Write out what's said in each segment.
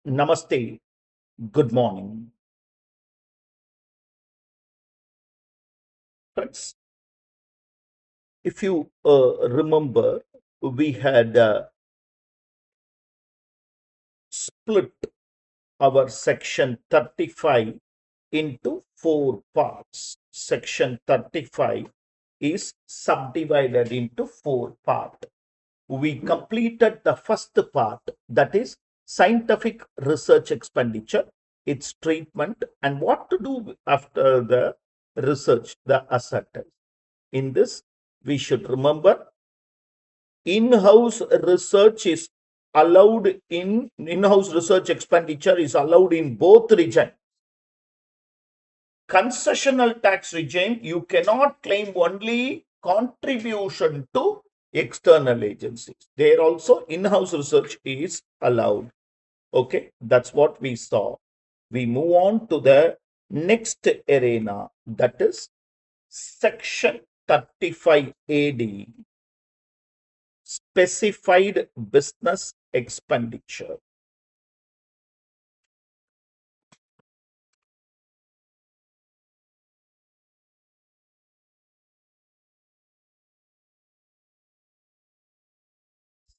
Namaste. Good morning. Friends, if you remember, we had split our section 35 into four parts. Section 35 is subdivided into four parts. We completed the first part, that is scientific research expenditure, its treatment, and what to do after the research, the asserters. In this, we should remember in-house research is allowed in-house research expenditure is allowed in both regions. Concessional tax regime, you cannot claim only contribution to external agencies. There also in-house research is allowed. Okay, that's what we saw. We move on to the next arena, that is section 35 AD, specified business expenditure.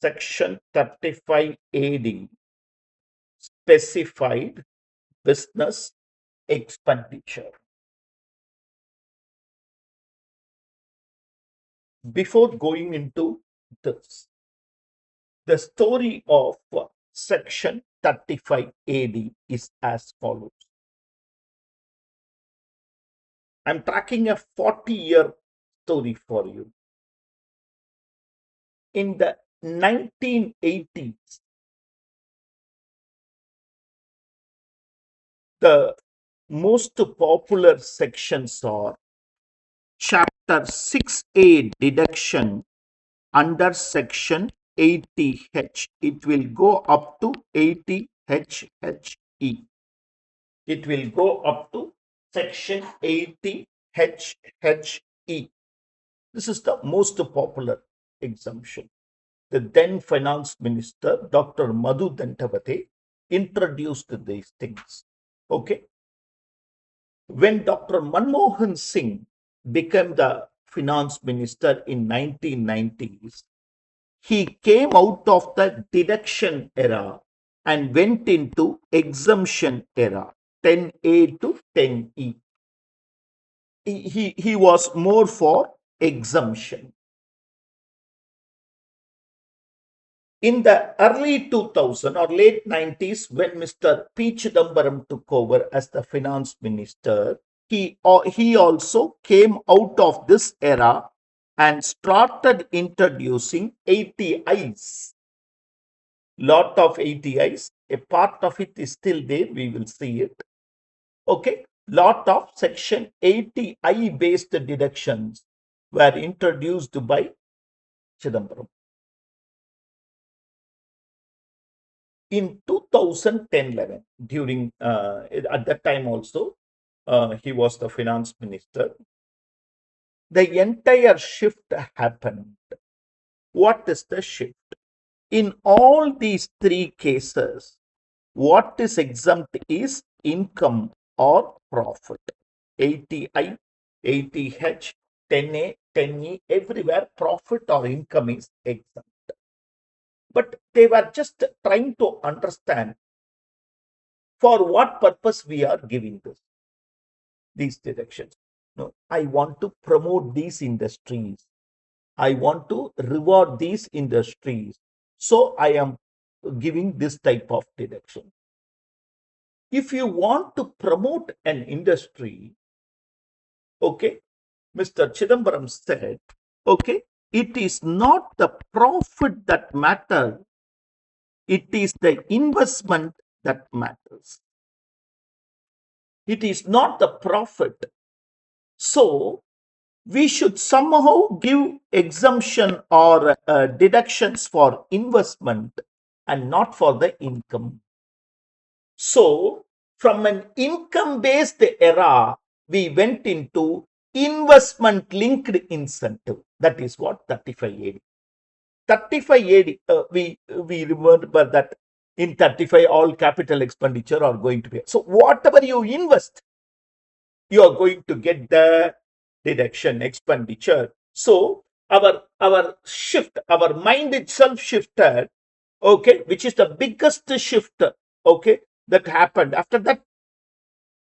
Section 35 AD, specified business expenditure. Before going into this, the story of section 35 AD is as follows. I'm tracking a 40-year story for you. In the 1980s, the most popular sections are Chapter 6A deduction under Section 80H. It will go up to 80HHE. It will go up to Section 80HHE. This is the most popular exemption. The then Finance Minister, Dr. Madhu Dandavate, introduced these things. Okay. When Dr. Manmohan Singh became the finance minister in 1990s, he came out of the deduction era and went into exemption era, 10A to 10E. He was more for exemption. In the early 2000s or late 90s, when Mr. P. Chidambaram took over as the finance minister, he also came out of this era and started introducing ATIs. Lot of ATIs. A part of it is still there. We will see it. Okay. Lot of Section 80I based deductions were introduced by Chidambaram. In 2010-11, during at that time also, he was the finance minister. The entire shift happened. What is the shift? In all these three cases, what is exempt is income or profit. 80I, 80H, 10A, 10E, everywhere profit or income is exempt. But they were just trying to understand for what purpose we are giving these deductions. No, I want to promote these industries. I want to reward these industries. So I am giving this type of deduction. If you want to promote an industry, okay, Mr. Chidambaram said, okay, it is not the profit that matters, it is the investment that matters. It is not the profit. So we should somehow give exemption or deductions for investment and not for the income. So from an income based era, we went into investment linked incentive. That is what 35 AD. 35 AD, we remember that In 35, all capital expenditure are going to be. So whatever you invest, you are going to get the deduction expenditure. So our mind itself shifted, okay, which is the biggest shift, okay, that happened. After that,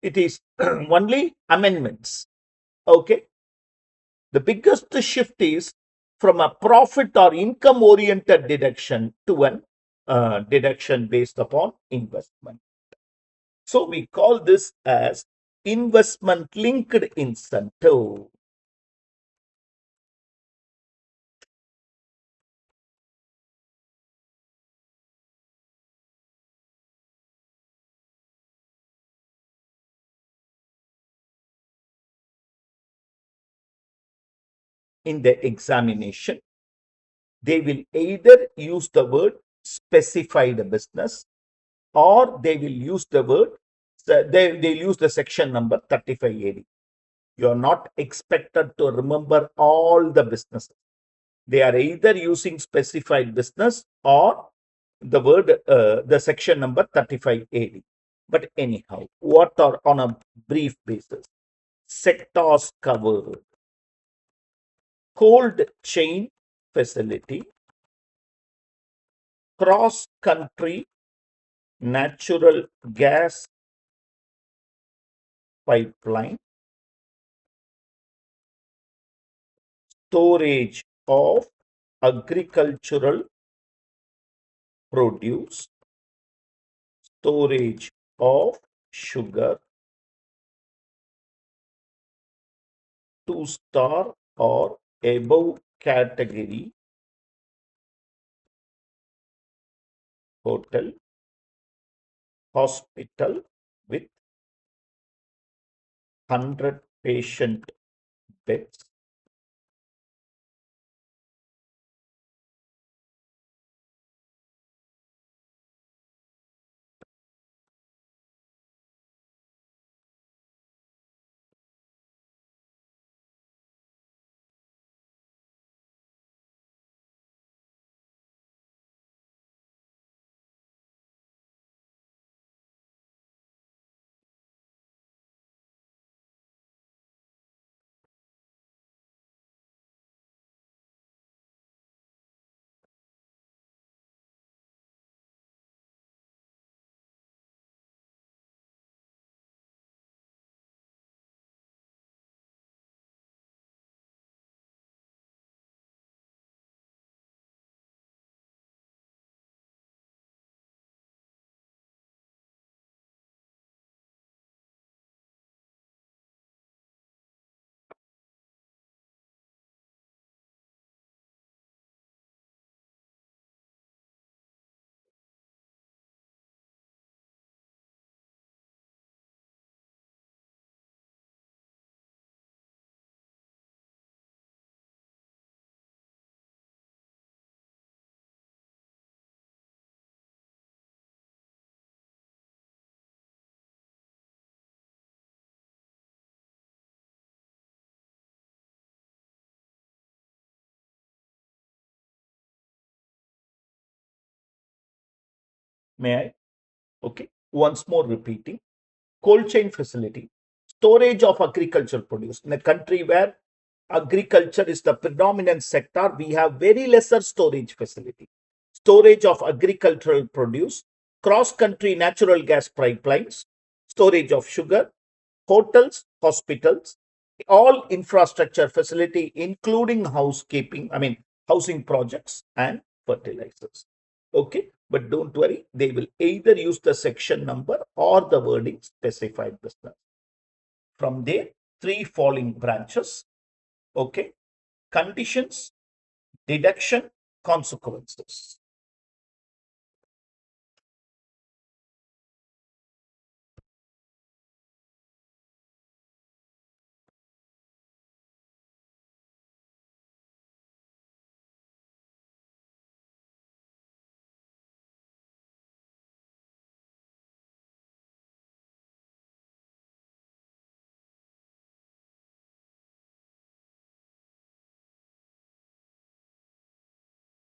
it is only amendments, okay. The biggest shift is from a profit or income oriented deduction to an deduction based upon investment. So we call this as investment linked incentive. In the examination, they will either use the word specified business, or they will use the word, they'll use the section number 35 AD. You are not expected to remember all the businesses. They are either using specified business or the word, the section number 35 AD. But anyhow, what are on a brief basis? Sectors covered: cold chain facility, cross country natural gas pipeline, storage of agricultural produce, storage of sugar, two-star or above category hotel, hospital with 100 patient beds, may I? Okay, once more repeating: cold chain facility, storage of agricultural produce. In a country where agriculture is the predominant sector, we have very lesser storage facility. Storage of agricultural produce, cross country natural gas pipelines, storage of sugar, hotels, hospitals, all infrastructure facility, including housekeeping, I mean, housing projects and fertilizers. Okay, but don't worry, they will either use the section number or the wording specified business. From there, three falling branches. Okay, conditions, deduction, consequences.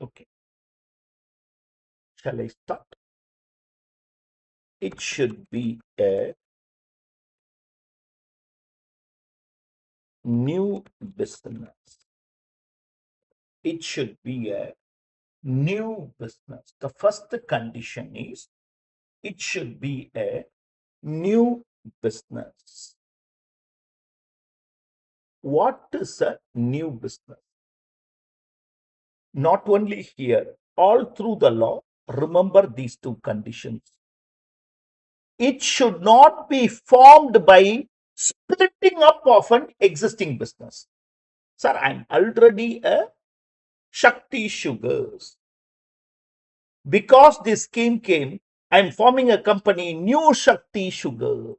Okay, shall I start? it should be a new business. It should be a new business. The first condition is it should be a new business. What is a new business? Not only here, all through the law, remember these two conditions. It should not be formed by splitting up of an existing business. Sir, I'm already a Shakti Sugars. Because this scheme came, I'm forming a company, New Shakti Sugar.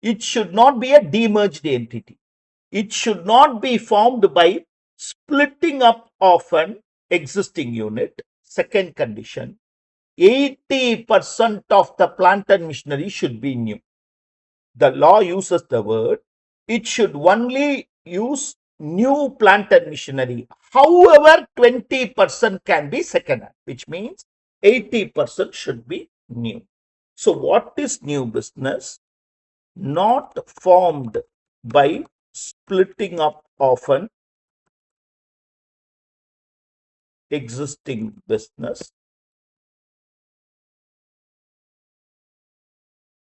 It should not be a demerged entity. It should not be formed by splitting up of an existing unit. Second condition, 80% of the plant and machinery should be new. The law uses the word, it should only use new plant and machinery. However, 20% can be second hand, which means 80% should be new. So what is new business? Not formed by splitting up of an existing business.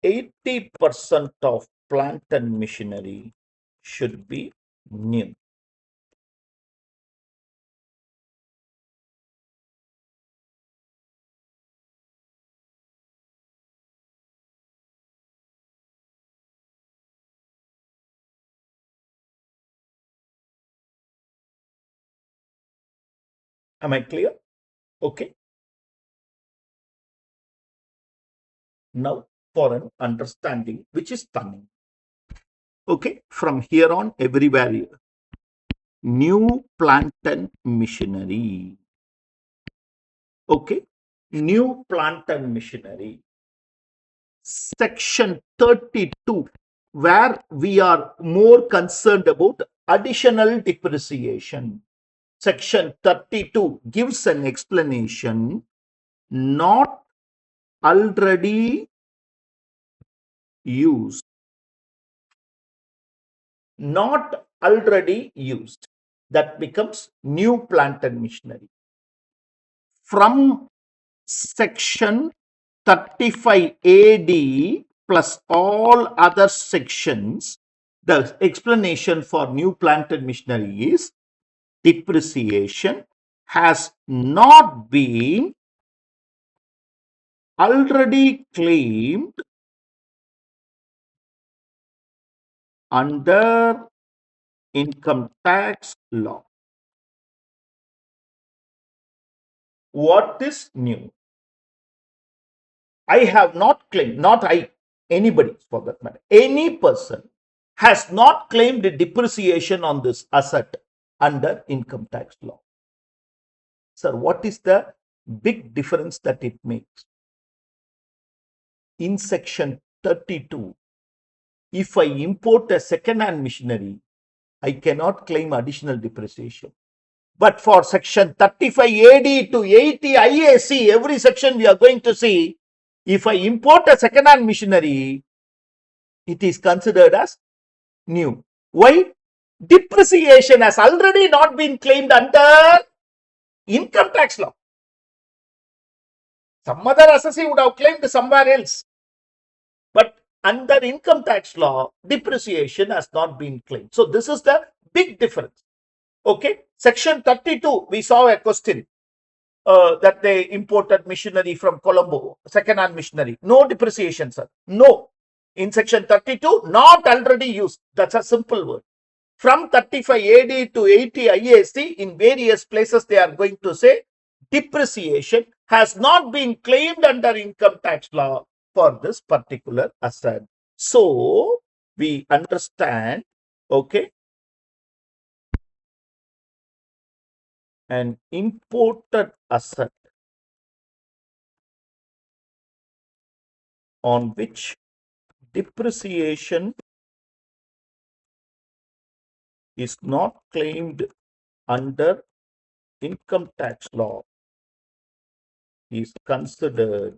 80% of plant and machinery should be new. Am I clear? Okay. Now for an understanding which is coming. Okay, from here on everywhere, new plant and machinery. Okay, new plant and machinery. Section 32, where we are more concerned about additional depreciation. Section 32 gives an explanation, not already used. Not already used. That becomes new plant and machinery. From section 35 AD plus all other sections, the explanation for new plant and machinery is depreciation has not been already claimed under income tax law. What is new? I have not claimed, not I, anybody for that matter, any person has not claimed depreciation on this asset under income tax law. Sir, what is the big difference that it makes? In section 32, if I import a second-hand machinery, I cannot claim additional depreciation. But for section 35 AD to 80 IAC, every section we are going to see, if I import a second-hand machinery, it is considered as new. Why? Depreciation has already not been claimed under income tax law. Some other assessee would have claimed somewhere else. But under income tax law, depreciation has not been claimed. So this is the big difference. Okay. Section 32, we saw a question that they imported machinery from Colombo, second-hand machinery. No depreciation, sir. No. In section 32, not already used. That's a simple word. From 35 AD to 80 IAC, in various places they are going to say depreciation has not been claimed under income tax law for this particular asset. So we understand, okay, an imported asset on which depreciation is not claimed under income tax law is considered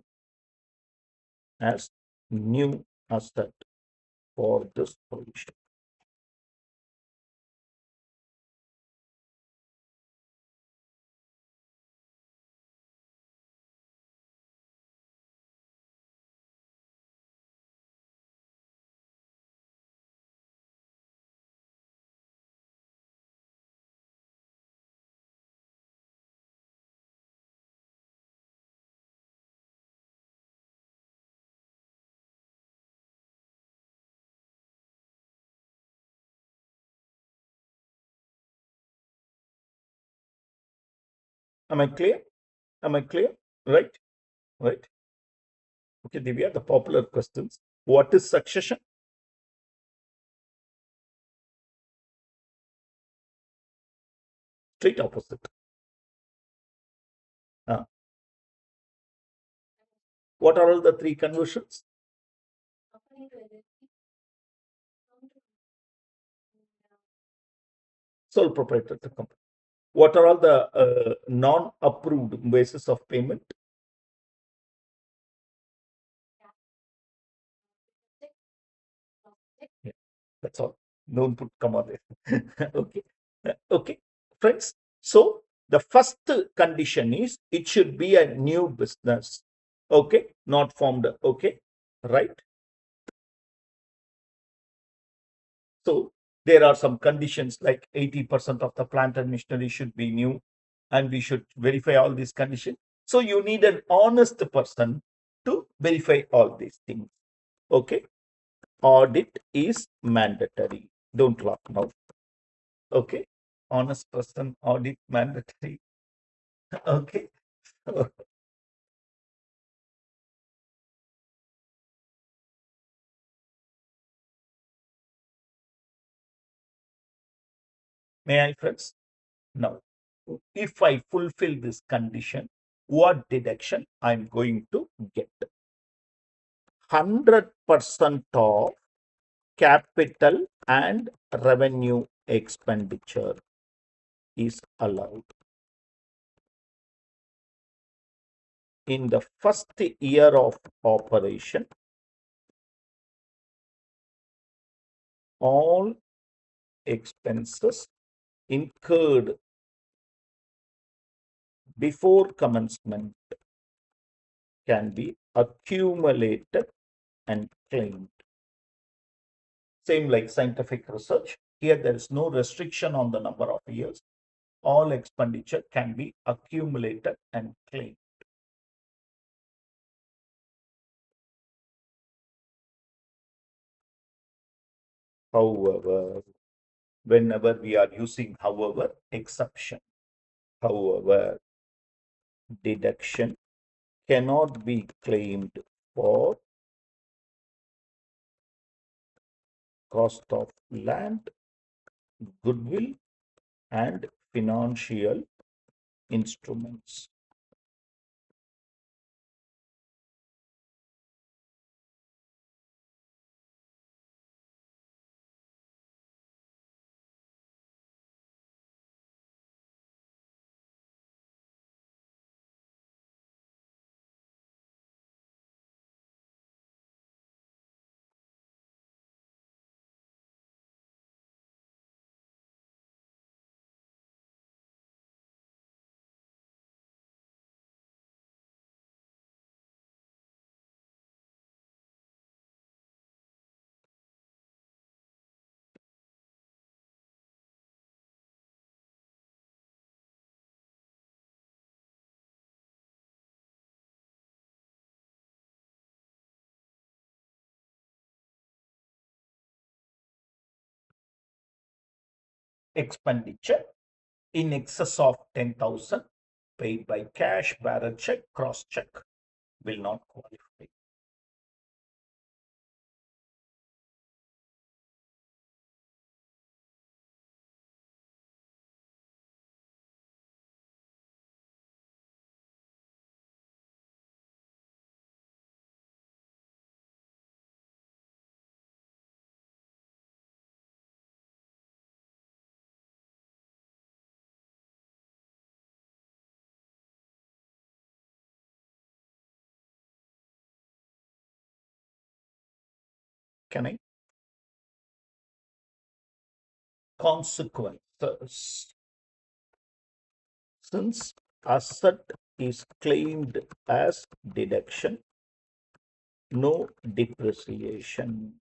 as new asset for this provision. Am I clear? Am I clear? Right? Right. Okay, Divya, the popular questions. What is succession? Straight opposite. Uh, what are all the three conversions? Sole proprietorship company. What are all the non-approved basis of payment? Yeah, that's all. Don't put comma there. Okay. Okay, friends. So the first condition is it should be a new business. Okay, not formed. Okay, right. So there are some conditions like 80% of the plant and machinery should be new, and we should verify all these conditions. So you need an honest person to verify all these things. Okay, audit is mandatory. Don't laugh now. Okay, honest person, audit mandatory. Okay, may I, friends? Now, if I fulfill this condition, what deduction I'm going to get? 100% of capital and revenue expenditure is allowed. In the first year of operation, all expenses incurred before commencement can be accumulated and claimed. Same like scientific research. Here there is no restriction on the number of years. All expenditure can be accumulated and claimed. However, whenever we are using however, exception. However, deduction cannot be claimed for cost of land, goodwill, and financial instruments. Expenditure in excess of 10,000 paid by cash, bearer check, cross check will not qualify. Can I? Consequences. Since asset is claimed as deduction, no depreciation.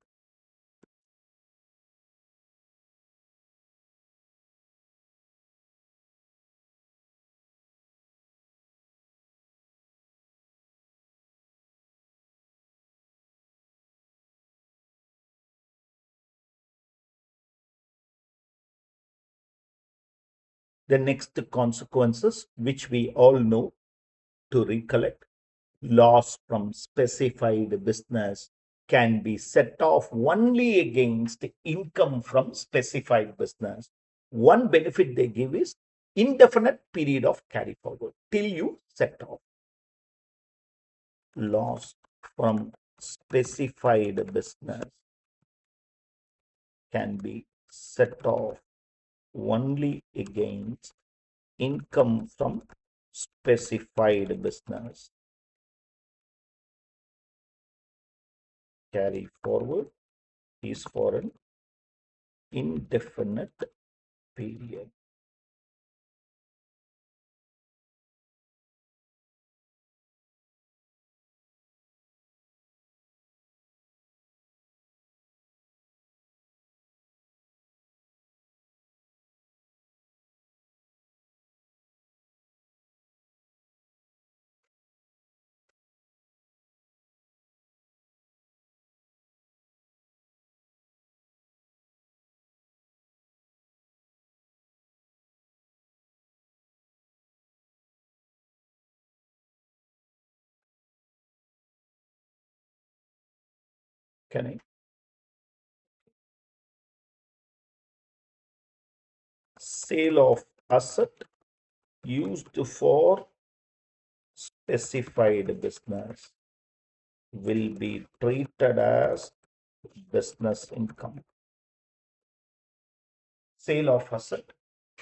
The next consequences, which we all know to recollect, loss from specified business can be set off only against income from specified business. One benefit they give is indefinite period of carry forward till you set off. Loss from specified business can be set off only against income from specified business. Carry forward is for an indefinite period. Can I? Sale of asset used for specified business will be treated as business income. Sale of asset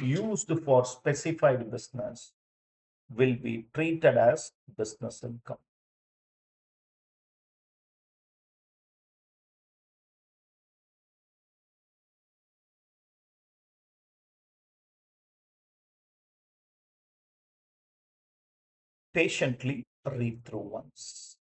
used for specified business will be treated as business income. Patiently read through once.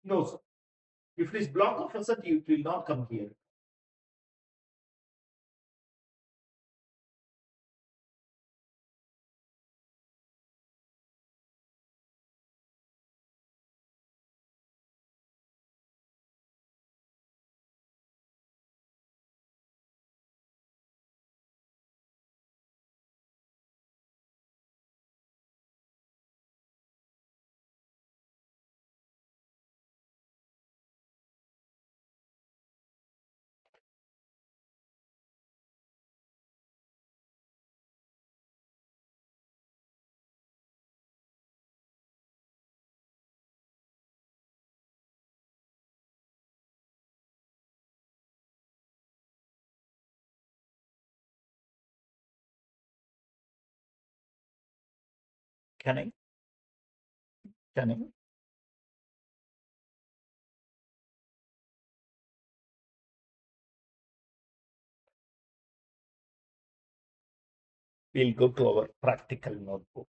No, sir. If it is block of asset, it will not come here. Can I? Can I? We'll go to our practical notebook.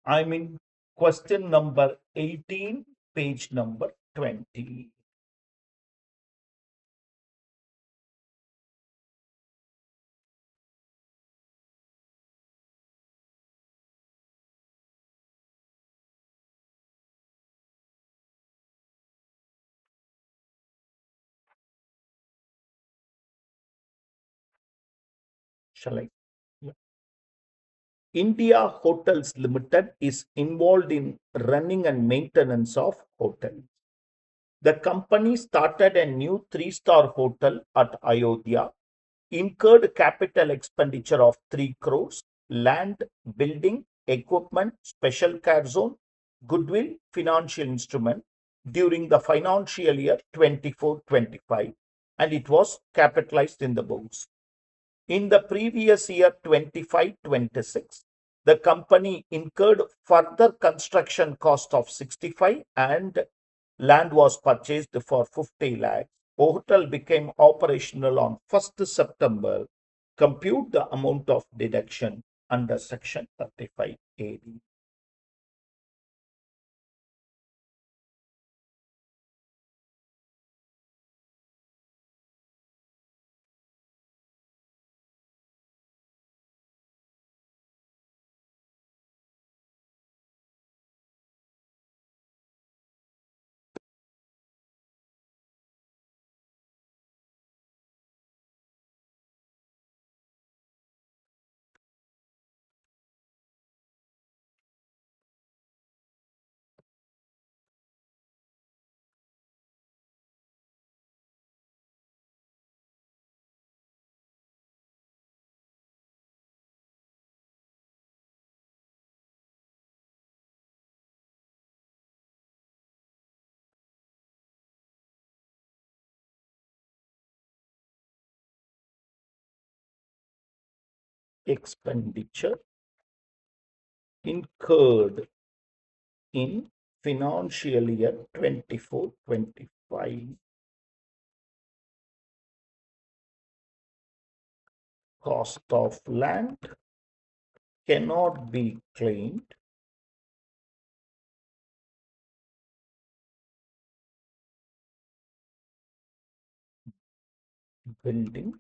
I'm in question number 18, page number 20. Shall I? Yeah. India Hotels Limited is involved in running and maintenance of hotels. The company started a new three-star hotel at Ayodhya, incurred capital expenditure of 3 crores, land, building, equipment, special care zone, goodwill, financial instrument during the financial year 24-25, and it was capitalized in the books. In the previous year 25-26, the company incurred further construction cost of 65 and land was purchased for 50 lakhs. Hotel became operational on 1st September. Compute the amount of deduction under section 35 AD. Expenditure incurred in financial year 24-25. Cost of land cannot be claimed. Building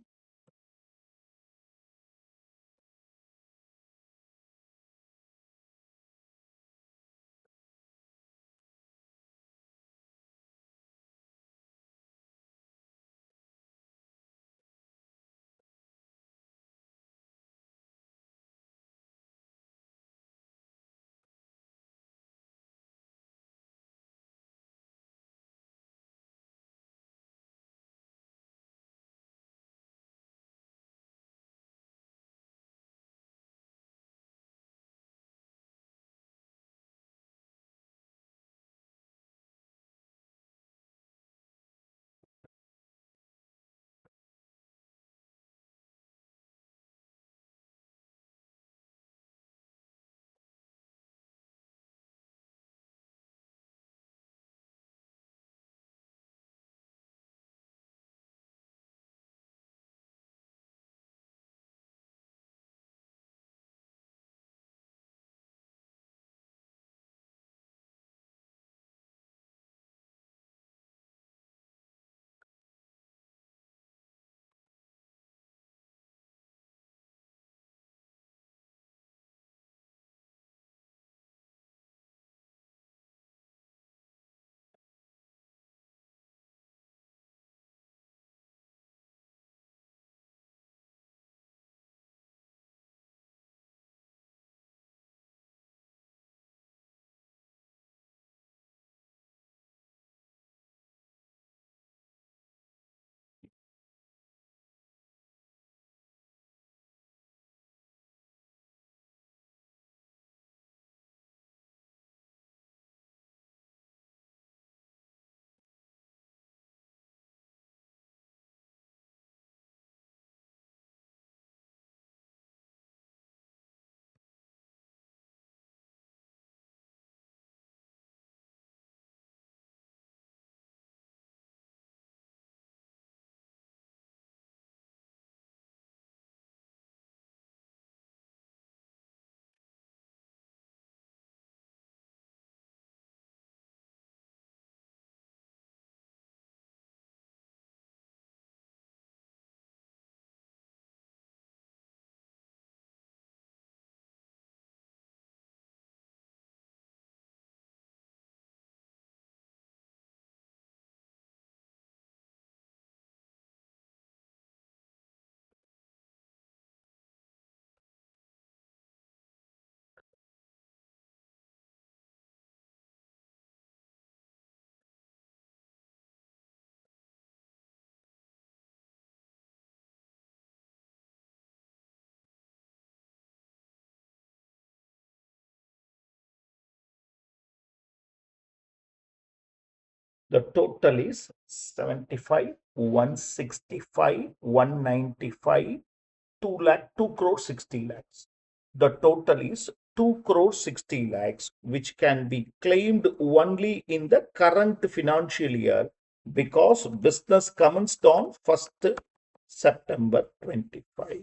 The total is 75, 165, 195, 2 lakh, 2 crore 60 lakhs. The total is 2 crore 60 lakhs, which can be claimed only in the current financial year because business commenced on 1st September 25.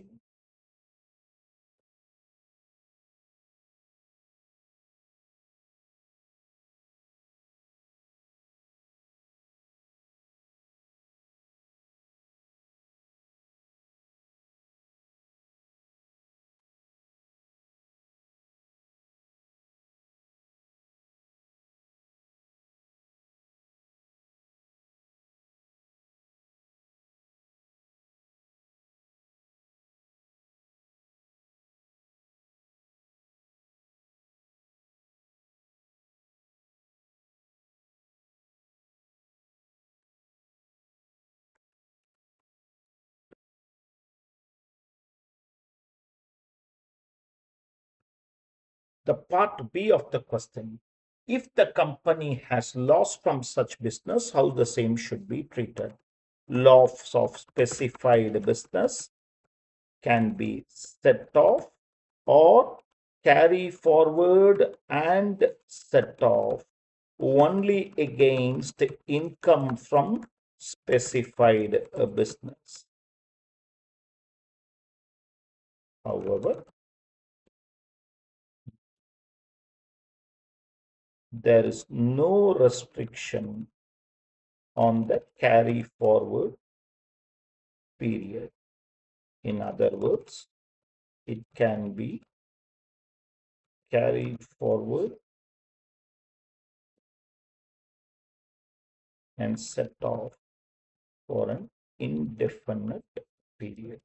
The part B of the question, if the company has loss from such business, how the same should be treated? Loss of specified business can be set off or carry forward and set off only against income from specified business. However, there is no restriction on the carry forward period. In other words, it can be carried forward and set off for an indefinite period.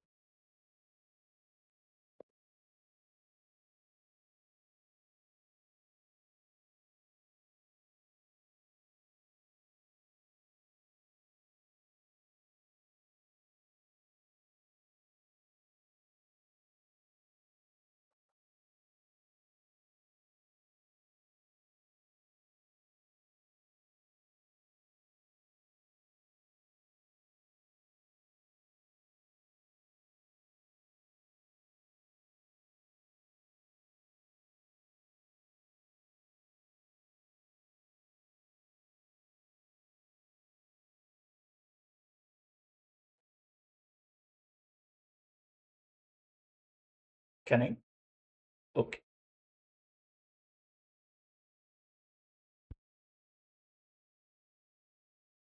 Can I? Okay.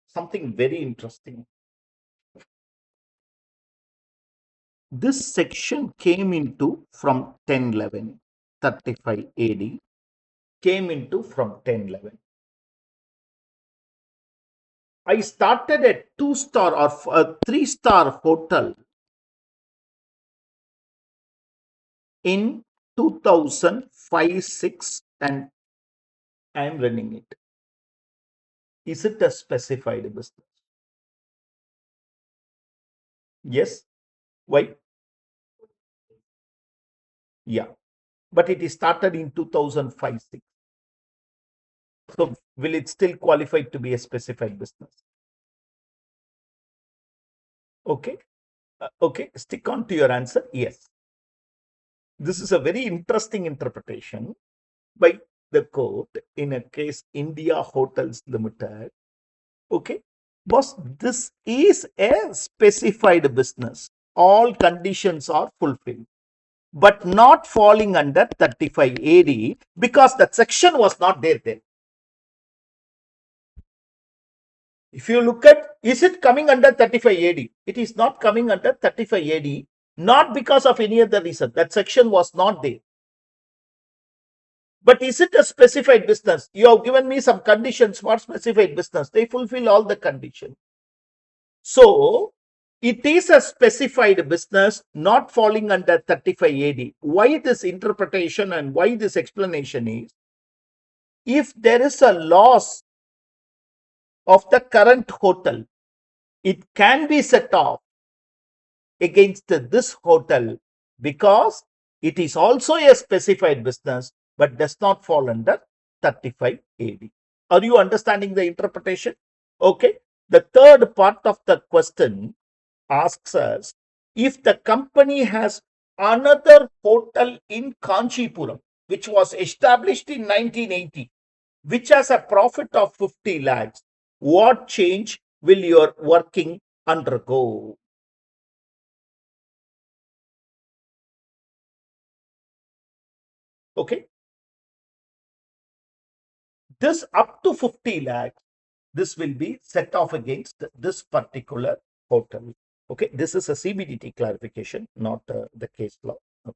Something very interesting. This section came into from 1011, 35 AD, came into from 1011. I started a 2-star or a 3-star hotel in 2005-6 and I am running it. Is it a specified business? Yes. Why? Yeah. But it is started in 2005-6. So will it still qualify to be a specified business? Okay. Okay. Stick on to your answer. Yes. This is a very interesting interpretation by the court in a case India Hotels Limited. Okay. Boss, this is a specified business. All conditions are fulfilled, but not falling under 35 AD because that section was not there then. If you look at, is it coming under 35 AD? It is not coming under 35 AD, not because of any other reason. That section was not there. But is it a specified business? You have given me some conditions for specified business. They fulfill all the conditions. So, it is a specified business not falling under 35 AD. Why this interpretation and why this explanation is, if there is a loss of the current hotel, it can be set off against this hotel because it is also a specified business but does not fall under 35 AD. Are you understanding the interpretation? Okay. The third part of the question asks us if the company has another hotel in Kanchipuram, which was established in 1980, which has a profit of 50 lakhs, what change will your working undergo? Okay. This up to 50 lakhs, this will be set off against this particular hotel. Okay. This is a CBDT clarification, not the case law. Okay.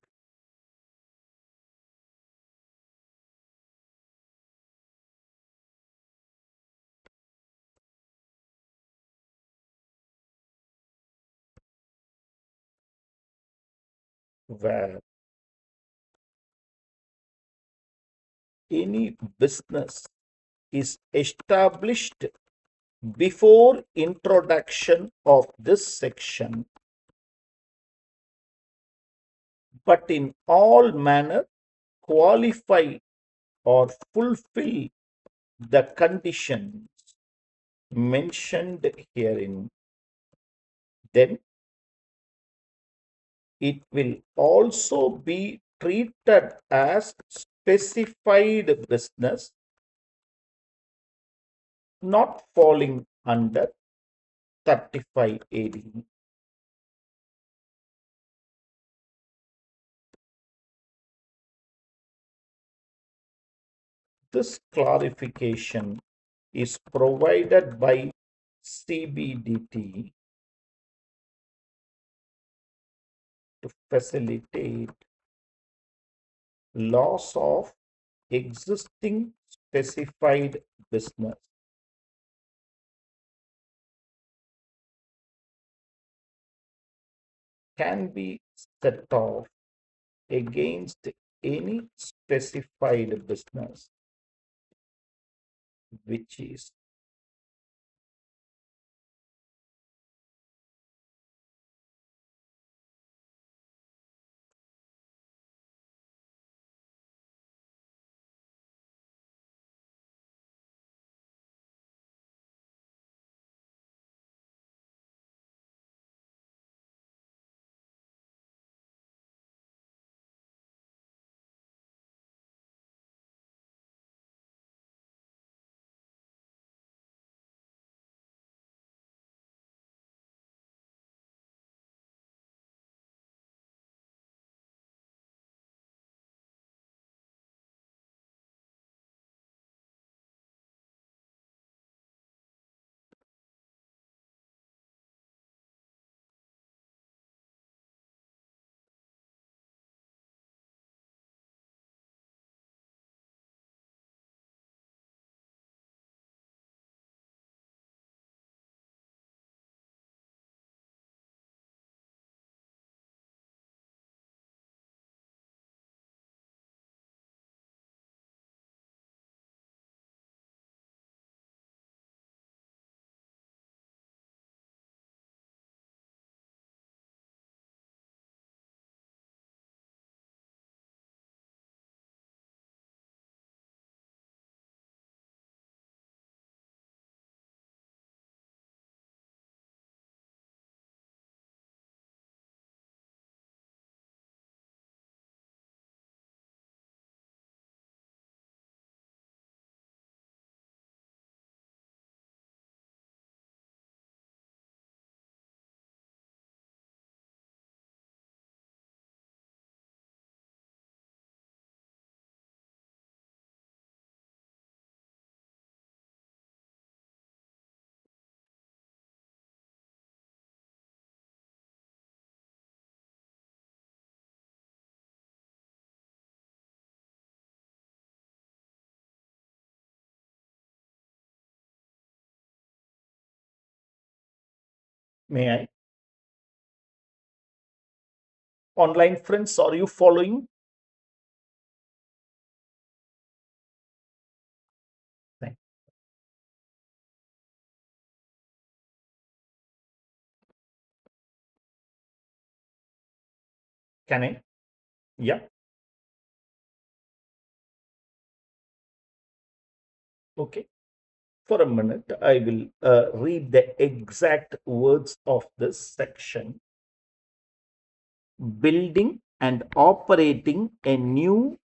Where any business is established before introduction of this section, but in all manner qualify or fulfill the conditions mentioned herein, then it will also be treated as specified business, not falling under 35 AD. This clarification is provided by CBDT to facilitate loss of existing specified business can be set off against any specified business which is may I? Online friends, are you following? Thank- Can I? Yeah. Okay. for a minute, I will read the exact words of this section. Building and operating a new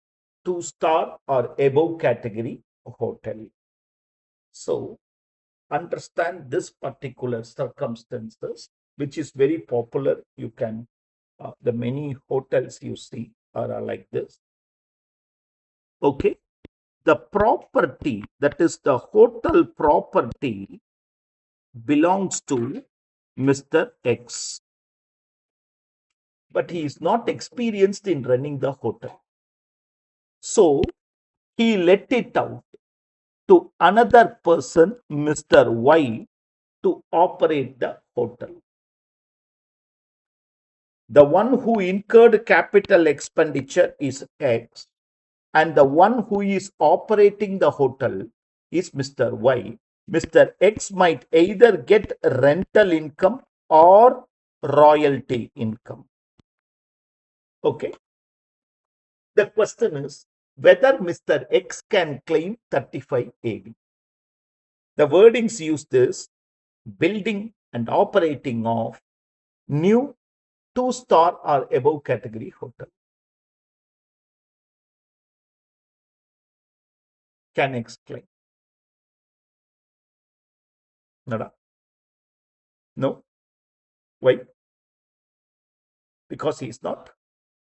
2-star or above category hotel. So, understand this particular circumstances, which is very popular. You can, the many hotels you see are like this. Okay. The property, that is the hotel property, belongs to Mr. X, but he is not experienced in running the hotel. So he let it out to another person, Mr. Y, to operate the hotel. The one who incurred capital expenditure is X, and the one who is operating the hotel is Mr. Y. Mr. X might either get rental income or royalty income. Okay. The question is whether Mr. X can claim 35 AD. The wordings used is building and operating of new 2-star or above category hotel. Can explain? Nada? No? Why? Because he is not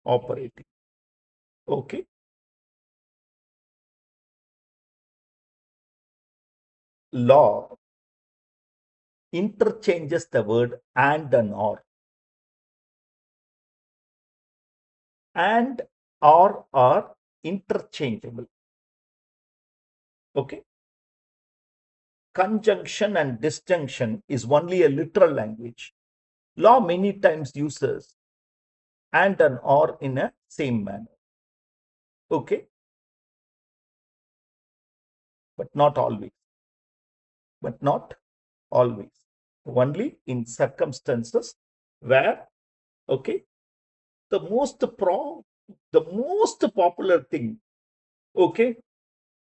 operating. Okay. Law interchanges the word and or. And or are interchangeable. Okay. Conjunction and disjunction is only a literal language. Law many times uses and or in a same manner. Okay. But not always. But not always. Only in circumstances where, okay, the most popular thing, okay,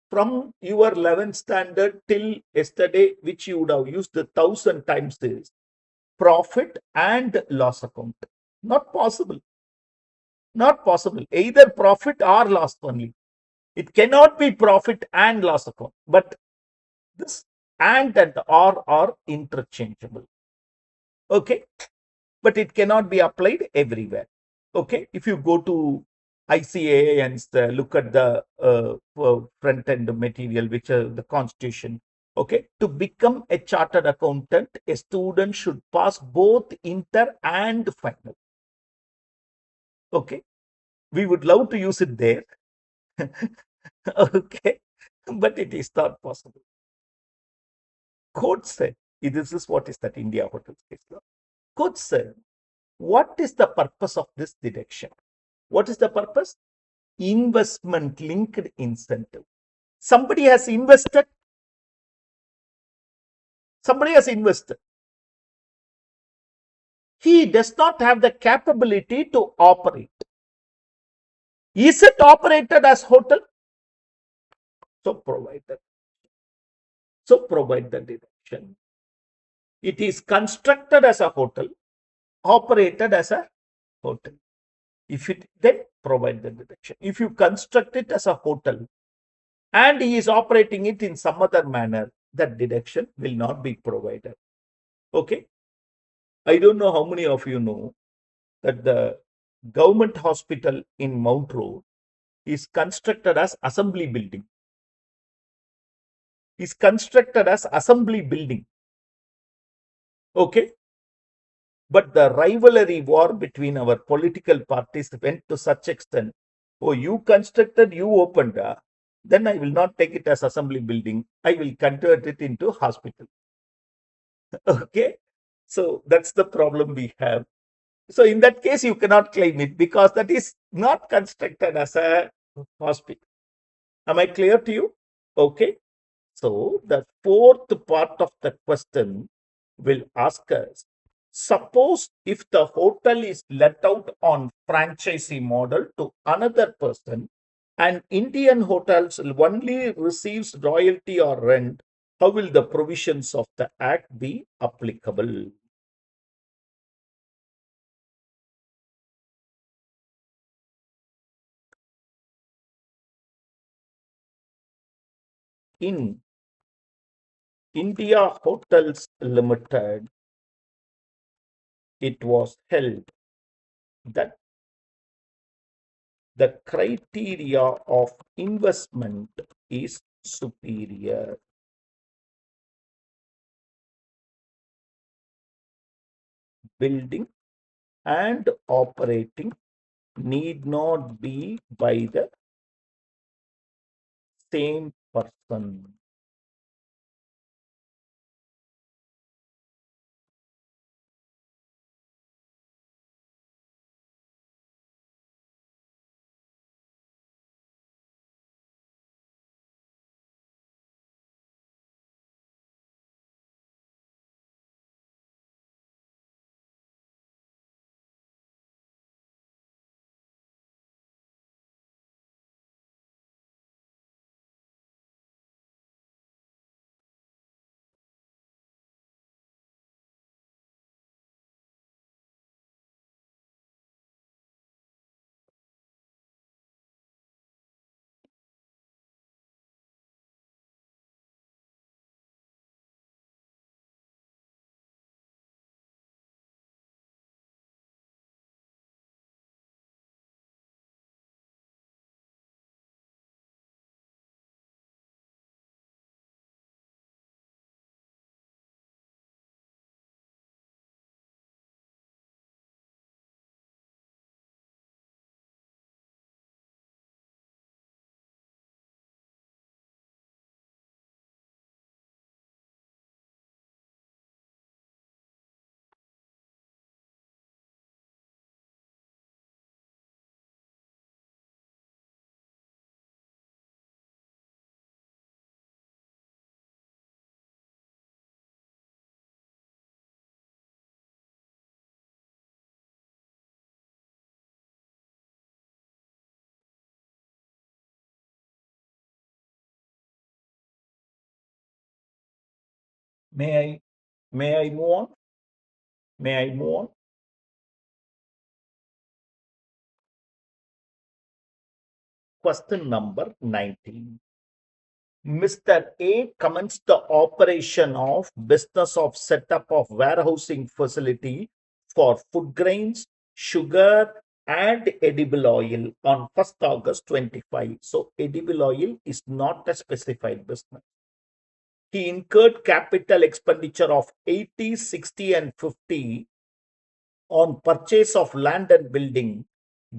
from your 11th standard till yesterday, which you would have used 1,000 times, is profit and loss account. Not possible. Not possible. Either profit or loss only. It cannot be profit and loss account. But this and or are interchangeable. Okay. But it cannot be applied everywhere. Okay. If you go to ICAI and look at the front end material, which is the constitution. Okay. To become a chartered accountant, a student should pass both inter and final. Okay. We would love to use it there. Okay. But it is not possible. Court said, this is what is that India Hotels case law. Court said, what is the purpose of this deduction? What is the purpose? Investment linked incentive. Somebody has invested. Somebody has invested. He does not have the capability to operate. Is it operated as hotel? So provide that. So provide the deduction. It is constructed as a hotel, operated as a hotel. If it, then provide the deduction. If you construct it as a hotel and he is operating it in some other manner, that deduction will not be provided. Okay. I don't know how many of you know that the government hospital in Mount Road is constructed as assembly building. Is constructed as assembly building. Okay. But the rivalry war between our political parties went to such extent. Oh, you constructed, you opened. Then I will not take it as assembly building. I will convert it into hospital. Okay. So that's the problem we have. So in that case, you cannot claim it because that is not constructed as a hospital. Am I clear to you? Okay. So the fourth part of the question will ask us, suppose if the hotel is let out on franchisee model to another person and Indian hotels only receives royalty or rent How will the provisions of the Act be applicable? In India Hotels Limited, it was held that the criteria of investment is superior. Building and operating need not be by the same person. May I may I move on? May I move on? Question number 19. Mr. A commenced the operation of business of setup of warehousing facility for food grains, sugar, and edible oil on 1st August 25. So, edible oil is not a specified business. He incurred capital expenditure of 80, 60, and 50 on purchase of land and building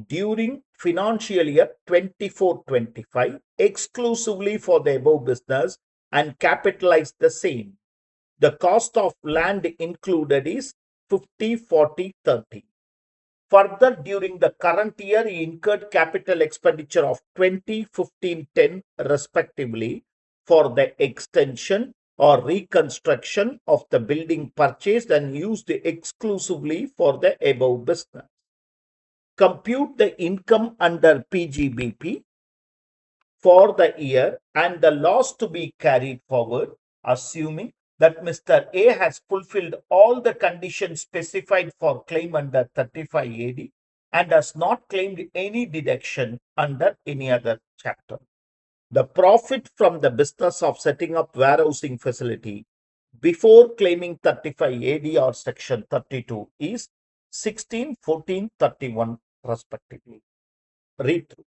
during financial year 24-25 exclusively for the above business and capitalized the same. The cost of land included is 50, 40, 30. Further, during the current year, he incurred capital expenditure of 20, 15, 10 respectively for the extension or reconstruction of the building purchased and used exclusively for the above business. Compute the income under PGBP for the year and the loss to be carried forward, assuming that Mr. A has fulfilled all the conditions specified for claim under 35 AD and has not claimed any deduction under any other chapter. The profit from the business of setting up warehousing facility before claiming 35 AD or section 32 is 16, 14, 31 respectively. Read through.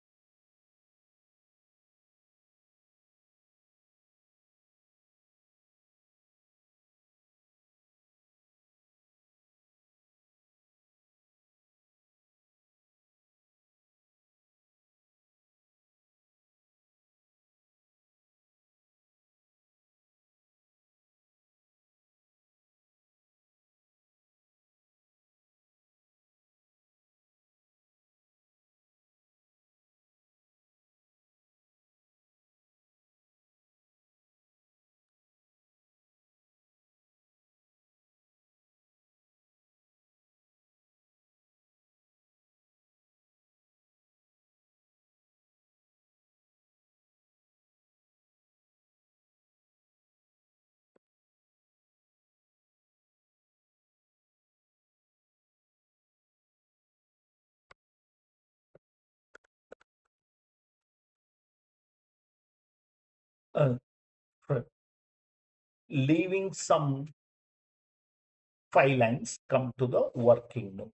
uh, for leaving some 5 lines, come to the working note.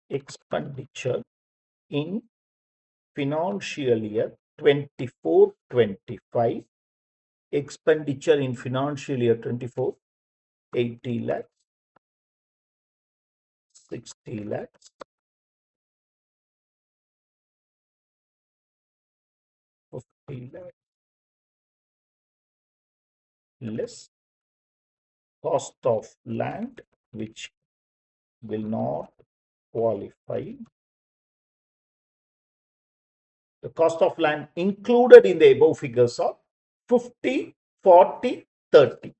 Expenditure in financial year 24-25. Expenditure in financial year 24, 80 lakhs, 60 lakhs, 50 lakhs, less cost of land, which will not qualify. The cost of land included in the above figures are 50, 40, 30.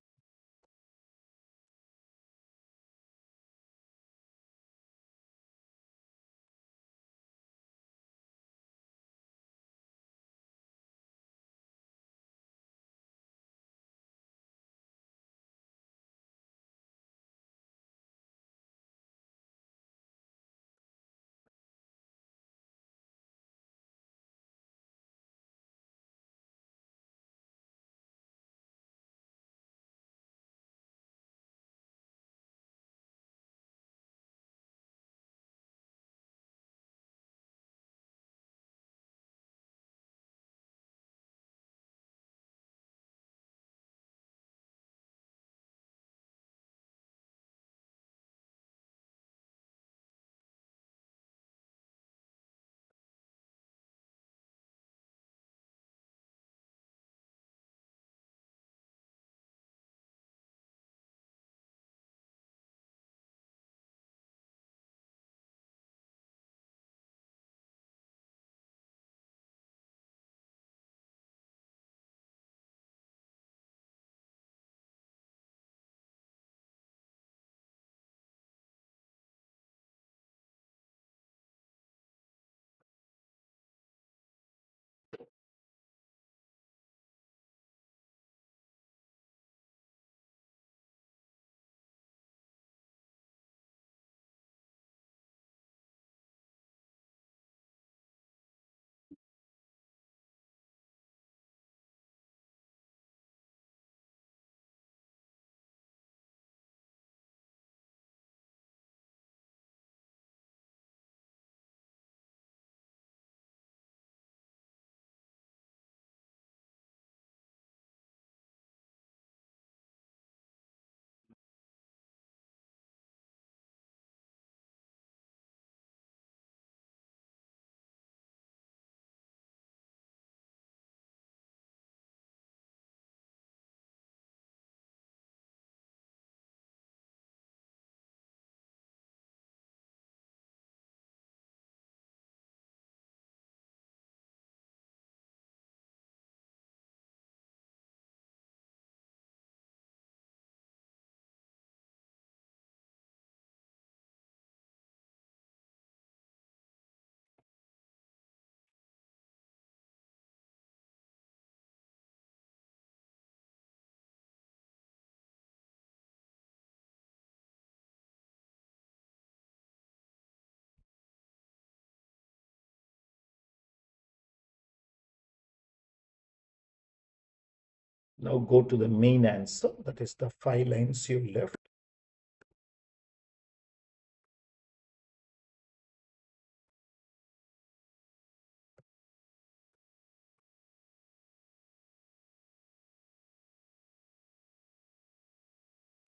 Now go to the main answer, that is the 5 lines you left.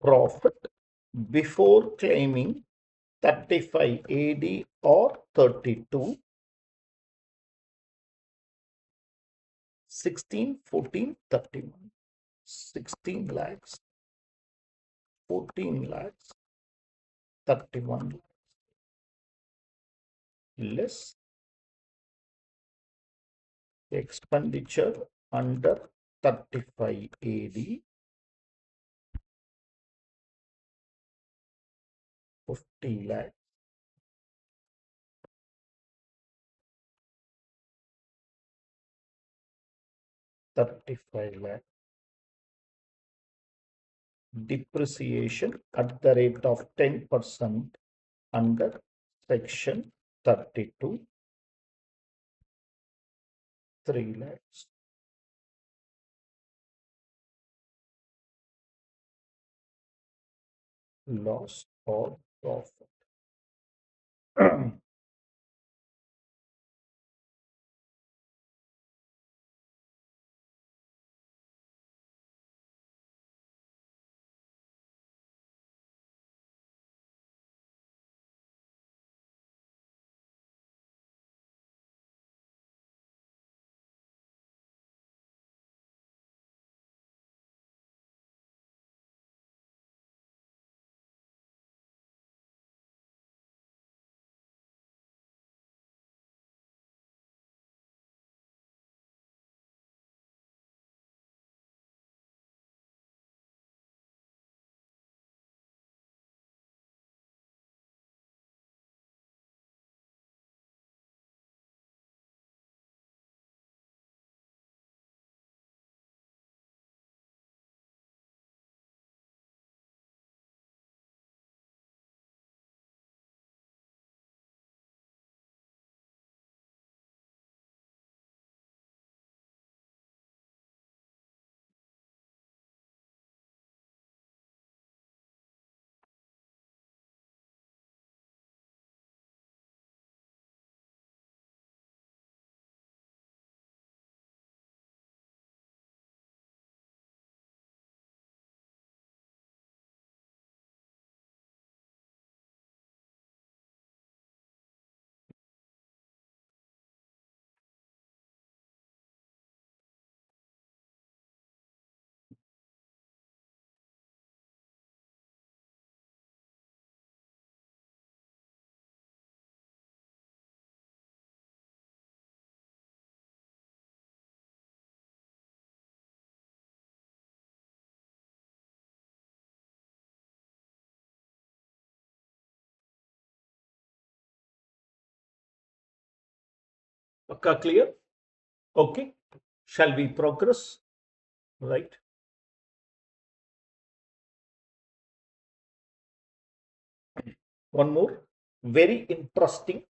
profit before claiming 35 AD or 32, 16, 14, 31. 16 lakhs, 14 lakhs, 31 less expenditure under 35 AD, 50 lakhs, 35 lakhs. Depreciation at the rate of 10% under section 32, 3 lakhs. Loss or profit. Okay, clear? Okay. Shall we progress? Right. One more very interesting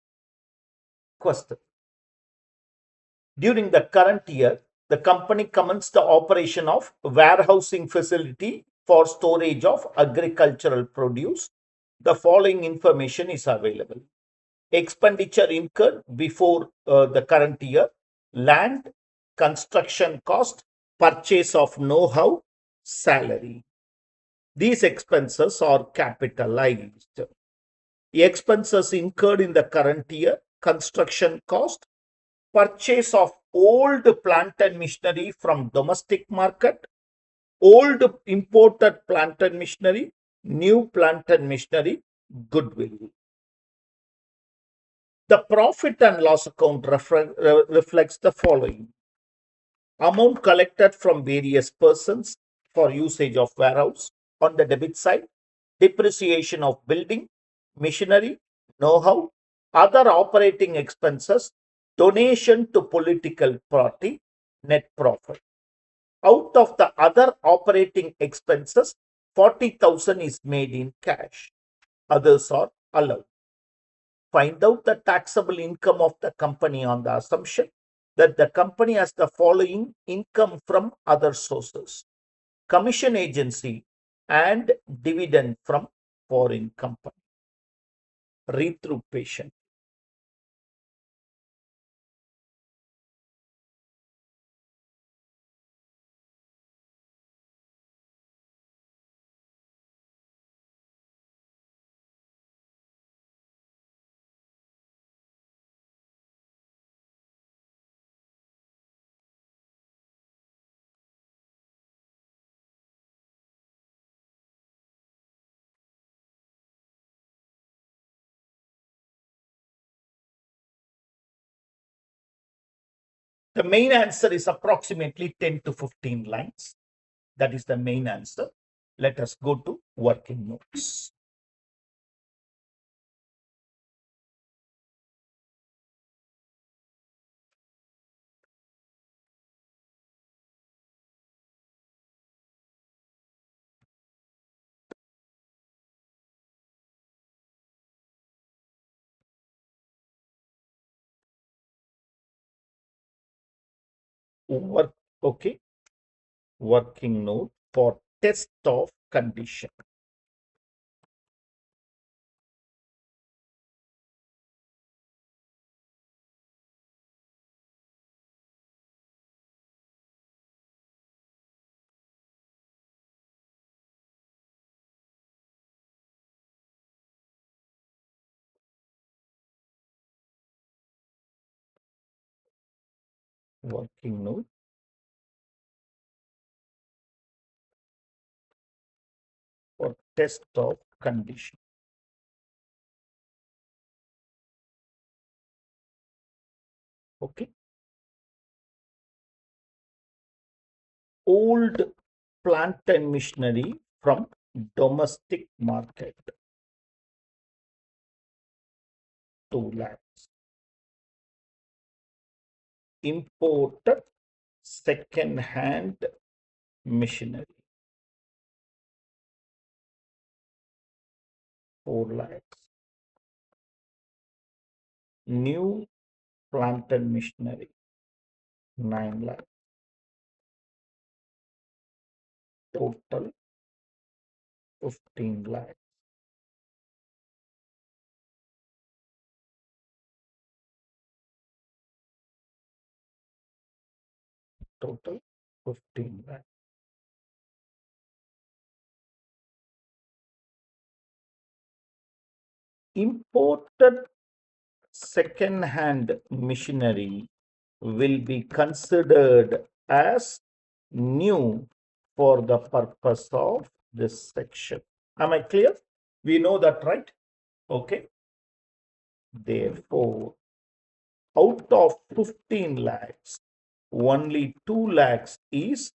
question. During the current year, the company commenced the operation of warehousing facility for storage of agricultural produce. The following information is available. Expenditure incurred before the current year: land, construction cost, purchase of know-how, salary. These expenses are capitalized. The expenses incurred in the current year: construction cost, purchase of old plant and machinery from domestic market, old imported plant and machinery, new plant and machinery, goodwill. The profit and loss account reflects the following: amount collected from various persons for usage of warehouse on the debit side, depreciation of building, machinery, know-how, other operating expenses, donation to political party, net profit. Out of the other operating expenses, 40,000 is made in cash. Others are allowed. Find out the taxable income of the company on the assumption that the company has the following income from other sources: commission agency and dividend from foreign company. Read through patient. The main answer is approximately 10 to 15 lines. That is the main answer. Let us go to working notes. Work, okay. Working note for test of condition. Working note for test of condition. Okay. Old plant and machinery from domestic market, 2 lakhs. Imported second hand machinery, 4 lakhs. New plant and machinery, 9 lakhs. Total 15 lakhs. Total 15 lakhs. Imported second hand machinery will be considered as new for the purpose of this section. Am I clear? We know that, right? Okay. Therefore, out of 15 lakhs, only 2 lakhs is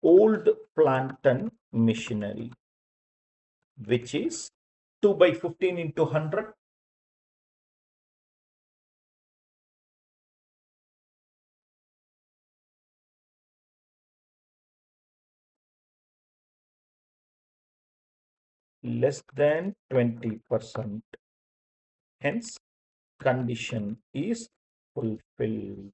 old plant and machinery, which is 2 by 15 into 100. Less than 20%. Hence, condition is fulfilled.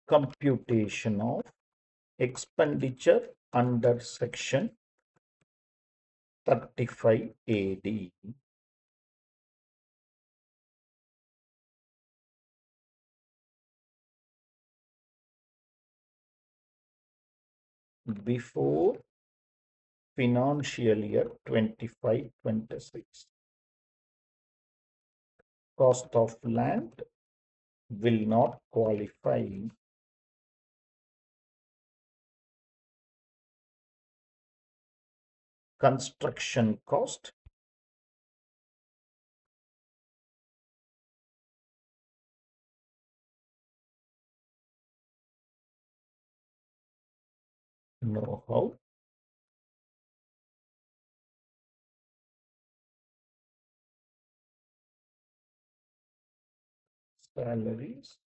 Computation of expenditure under section 35 AD. Before financial year 25-26. Cost of land will not qualify. Construction cost, know-how, salaries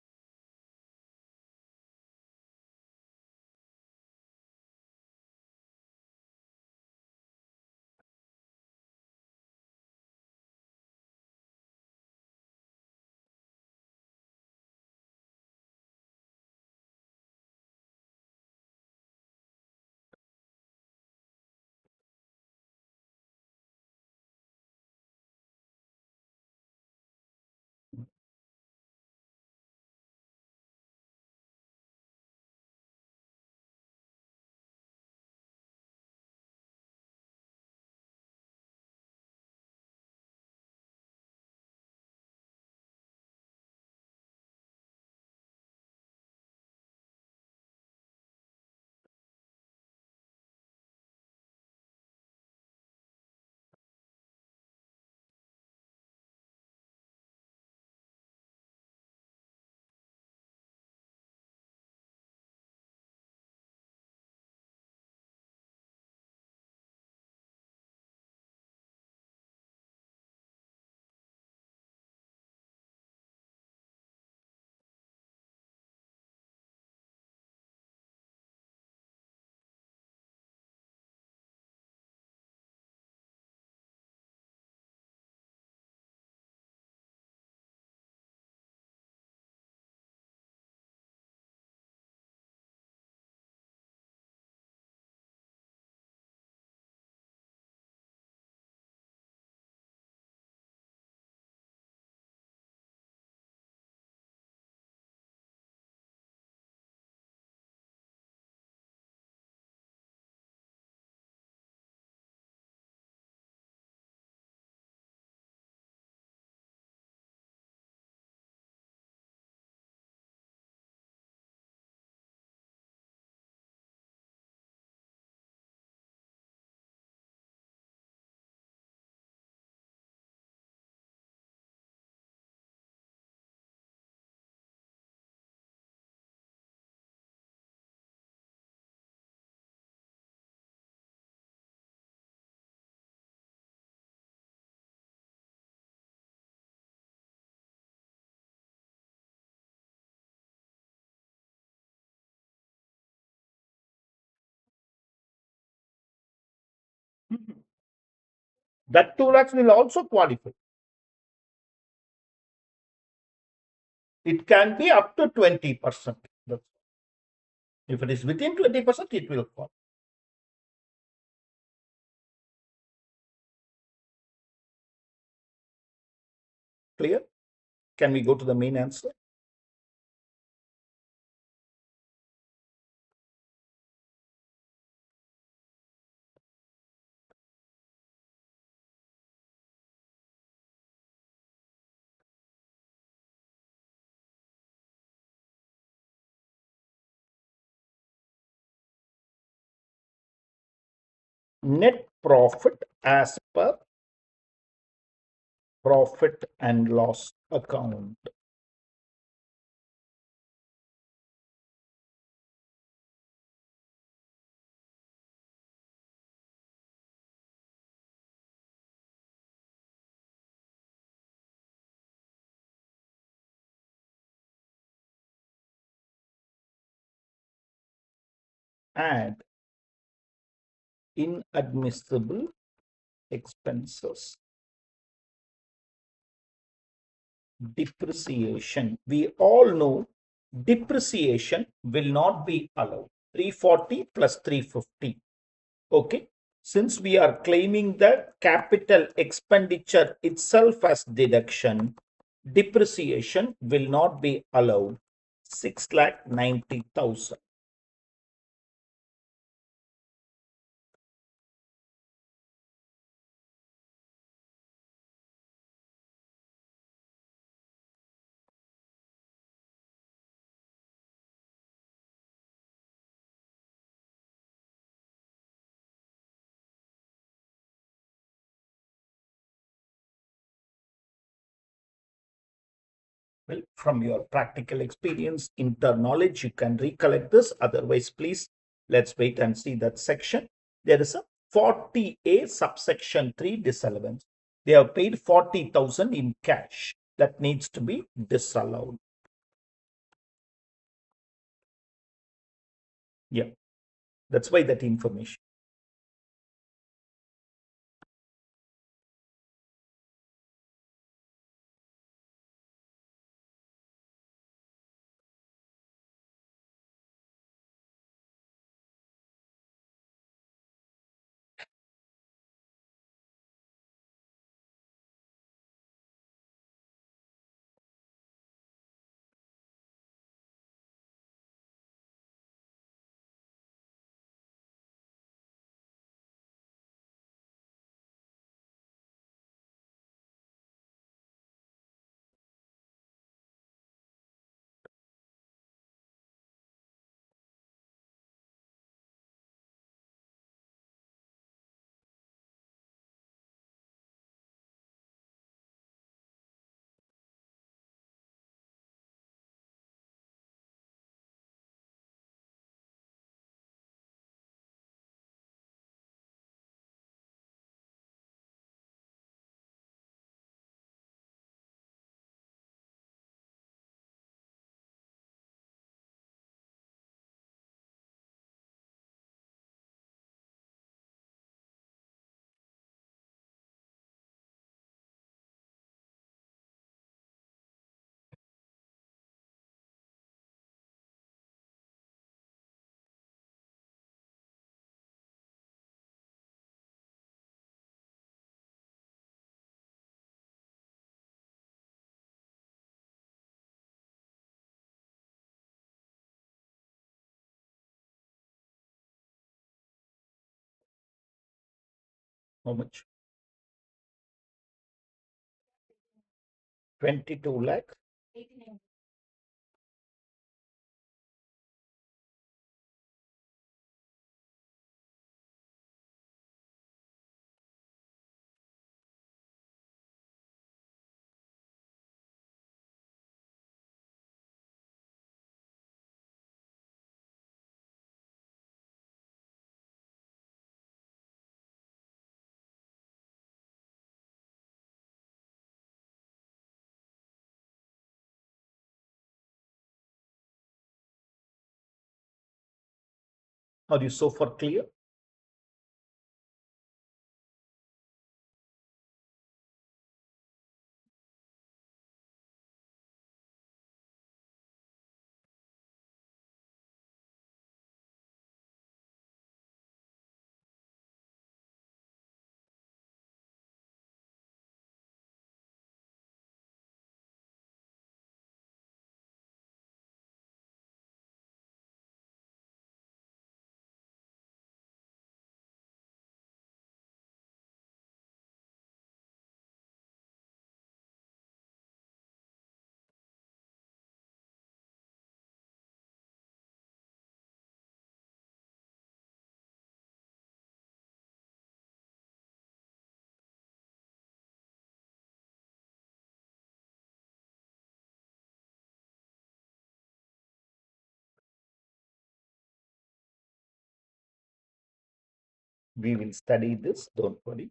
that 2 lakhs will also qualify. It can be up to 20%. If it is within 20%, it will fall. Clear? Can we go to the main answer? Net profit as per profit and loss account. Add inadmissible expenses. Depreciation. We all know depreciation will not be allowed. 340 plus 350. Okay. Since we are claiming the capital expenditure itself as deduction, depreciation will not be allowed. 6,90,000. Well, from your practical experience, inter knowledge, you can recollect this. Otherwise, please, let's wait and see that section. There is a 40A subsection 3 disallowance. They have paid 40,000 in cash. that needs to be disallowed. Yeah, that's why that information. How much? 22 lakh. Are you so far clear? We will study this, don't worry.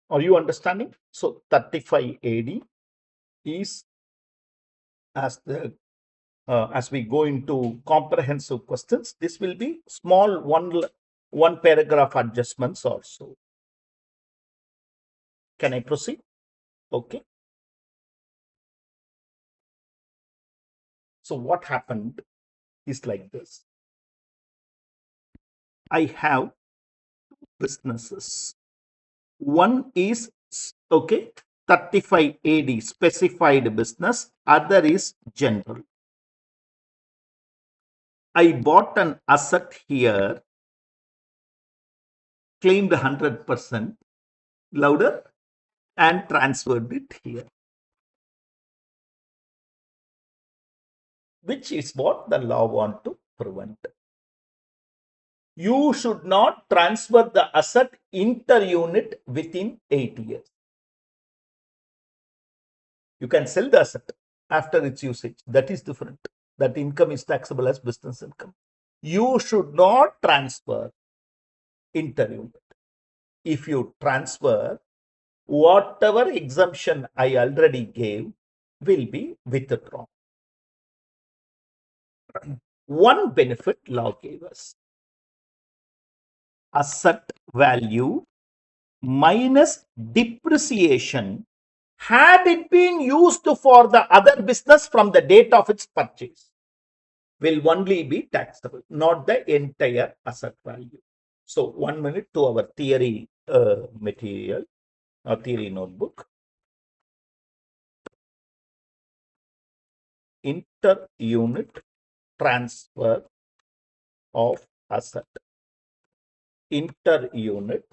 Are you understanding? So 35 AD is, as we go into comprehensive questions, this will be small one paragraph adjustments also. Can I proceed? Okay. So what happened is like this. I have businesses. One is, okay, 35 AD specified business, other is general. I bought an asset here, claimed 100%, louder, and transferred it here, which is what the law want to prevent. You should not transfer the asset inter-unit within 8 years. You can sell the asset after its usage. That is different. That income is taxable as business income. You should not transfer inter-unit. If you transfer, whatever exemption I already gave will be withdrawn. One benefit law gave us: asset value minus depreciation had it been used for the other business from the date of its purchase will only be taxable, not the entire asset value. So 1 minute to our theory material or theory notebook. Inter-unit transfer of asset. Inter-unit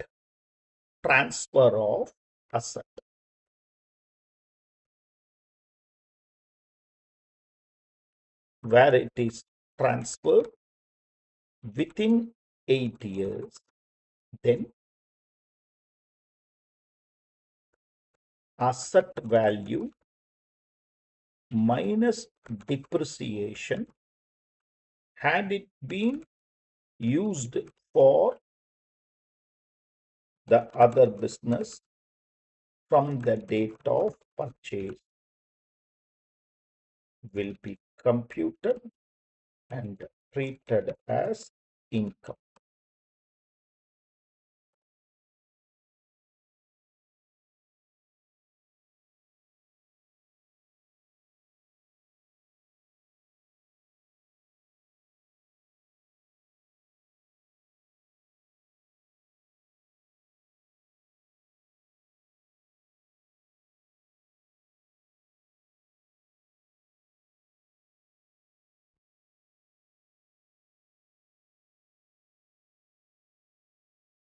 transfer of asset. Where it is transferred within 8 years, then asset value minus depreciation had it been used for the other business from the date of purchase will be computed and treated as income.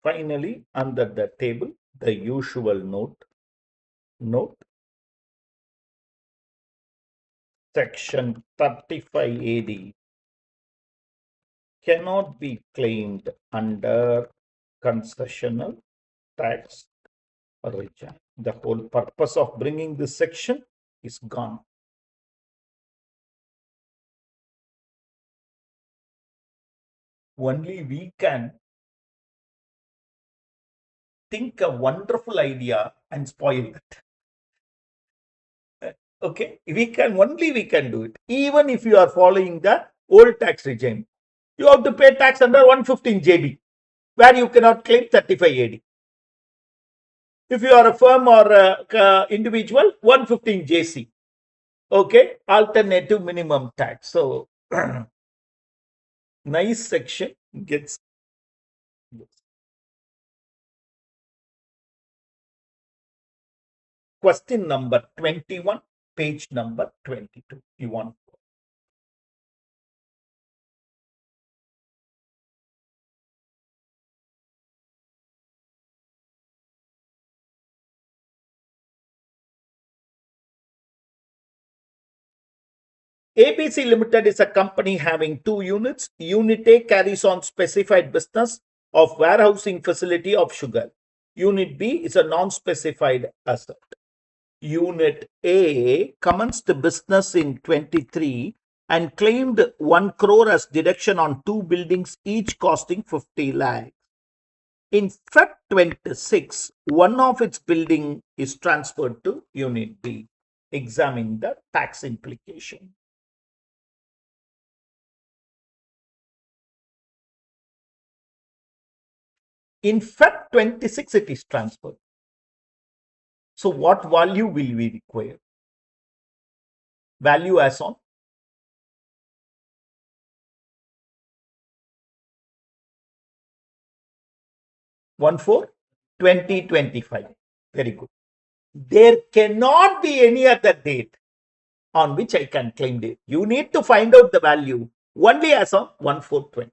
Finally, under the table, the usual note section 35 AD cannot be claimed under concessional tax regime. The whole purpose of bringing this section is gone. Only we can think a wonderful idea and spoil it. Okay, we can do it. Even if you are following the old tax regime, you have to pay tax under 115 JB, where you cannot claim 35 AD. If you are a firm or a individual, 115 JC. Okay, alternative minimum tax. So nice section gets question number 21, page number 22. You want ABC Limited is a company having 2 units. Unit A carries on specified business of warehousing facility of sugar. Unit B is a non-specified asset. Unit A commenced business in 23 and claimed 1 crore as deduction on 2 buildings, each costing 50 lakhs. In Feb 26, one of its building is transferred to Unit B. Examine the tax implication. In Feb 26, it is transferred. So what value will we require? Value as on 1/4/2025. Very good. There cannot be any other date on which I can claim it. You need to find out the value only as on 1/4/20.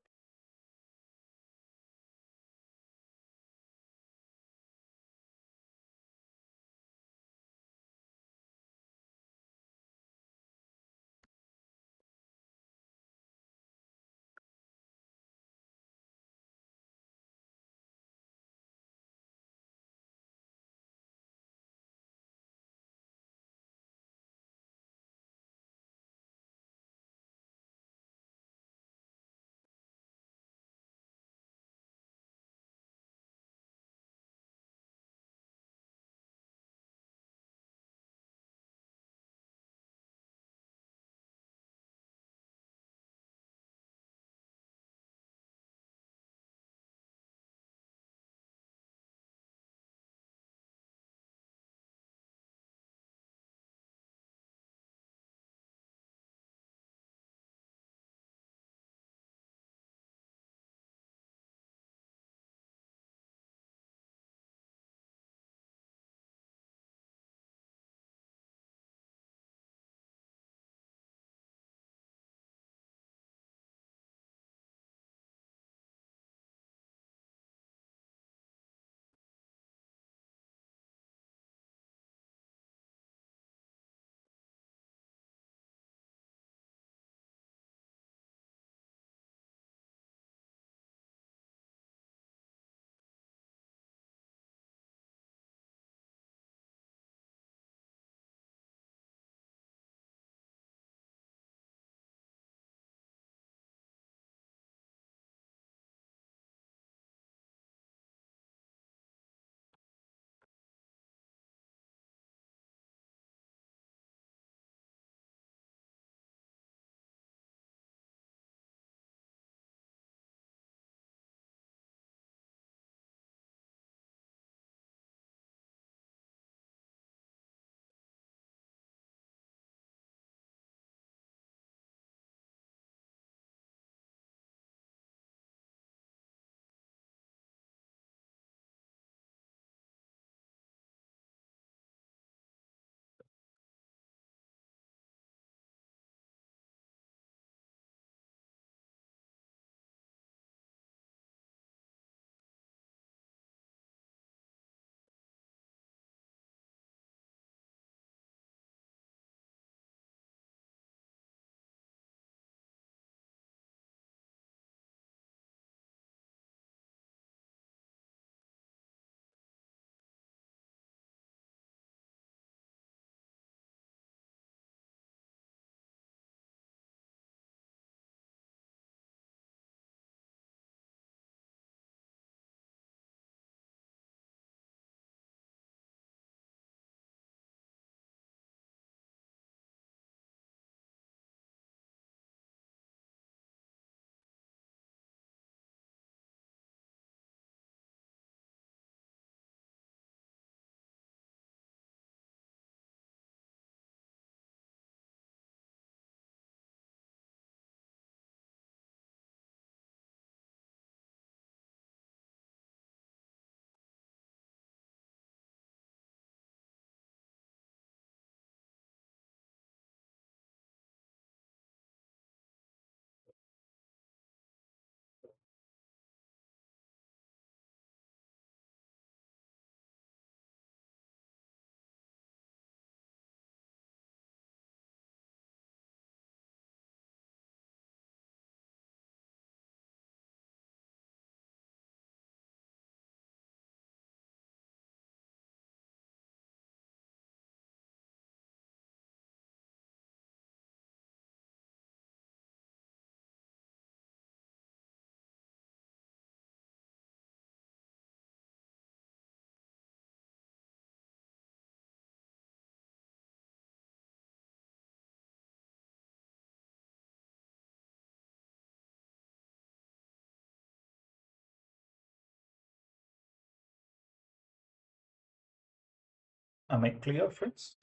Am I clear, friends?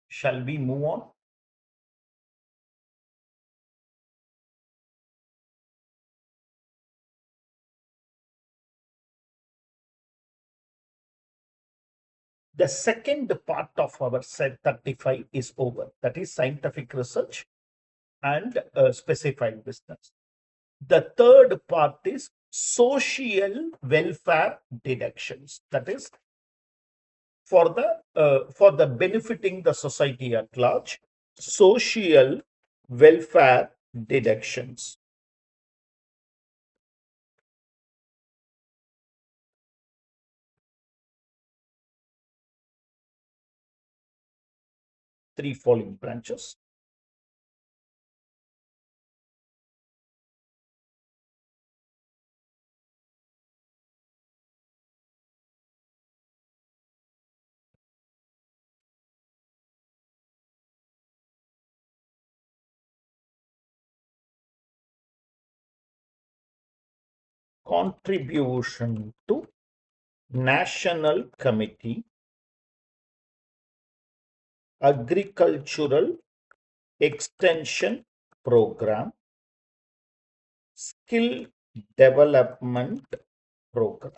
Shall we move on? The second part of our set 35 is over. That is scientific research and specified business. The third part is social welfare deductions. That is for the benefiting the society at large. Social welfare deductions. Three following branches. Contribution to National Committee, Agricultural Extension Program, Skill Development Program.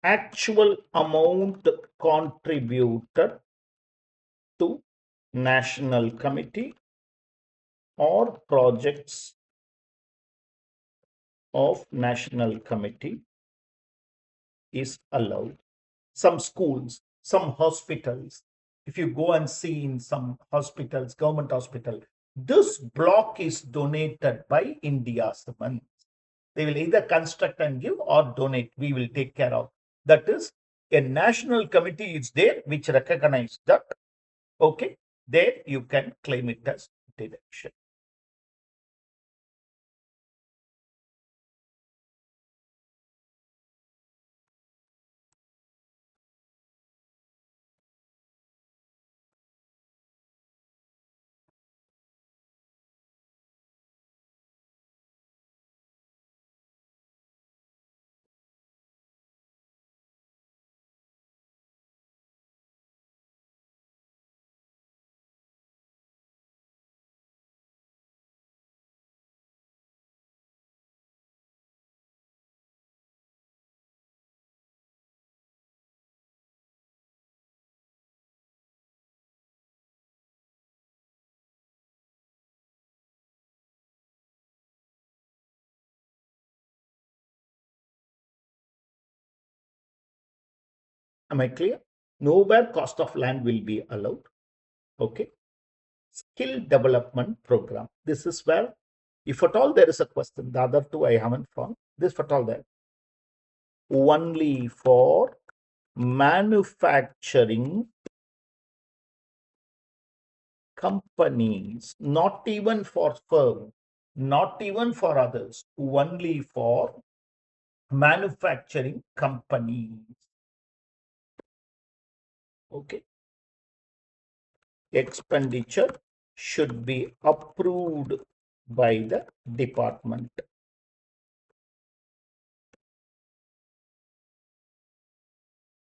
Actual amount contributed to National Committee or projects of National Committee is allowed. Some schools, some hospitals, if you go and see in some hospitals, government hospital, this block is donated by India Cement. They will either construct and give or donate. We will take care of. That is, a national committee is there which recognize that. Okay, there you can claim it as deduction. Am I clear? Nowhere cost of land will be allowed. Okay. Skill development program. This is where, if at all there is a question, the other two I haven't found. This, at all, there. Only for manufacturing companies, not even for firm, not even for others, only for manufacturing companies. Okay. Expenditure should be approved by the department.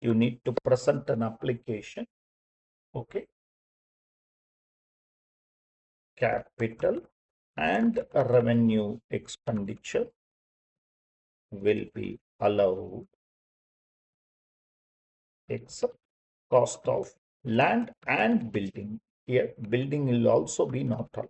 You need to present an application. Okay. Capital and revenue expenditure will be allowed except cost of land and building. Here, building will also be not allowed.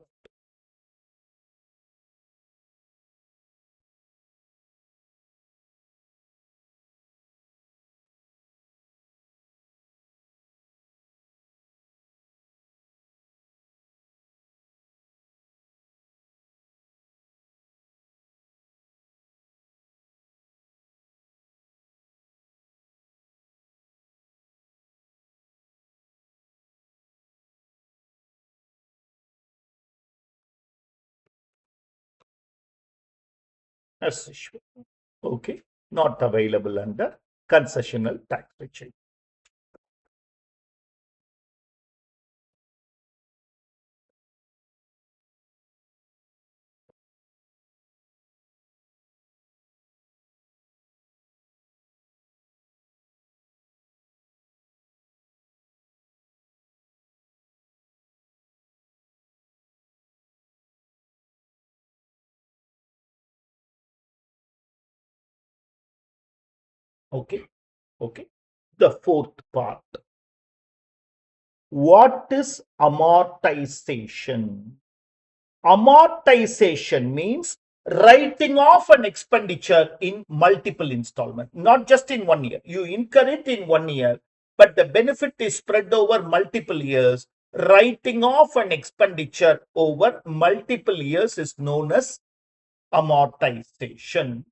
as usual. Okay, not available under concessional tax regime. Okay, okay. The fourth part. What is amortization? Amortization means writing off an expenditure in multiple installments, not just in 1 year. You incur it in 1 year, but the benefit is spread over multiple years. Writing off an expenditure over multiple years is known as amortization.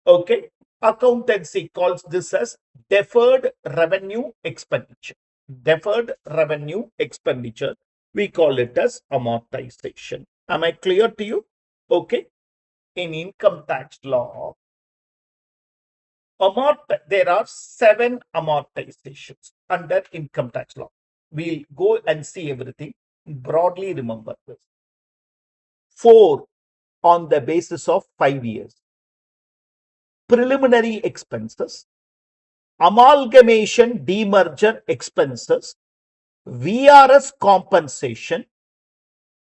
Okay. Accountancy calls this as deferred revenue expenditure. Deferred revenue expenditure. We call it as amortization. Am I clear to you? Okay. In income tax law, there are 7 amortizations under income tax law. We'll go and see everything. Broadly remember this. 4 on the basis of 5 years. Preliminary expenses, amalgamation demerger expenses, VRS compensation,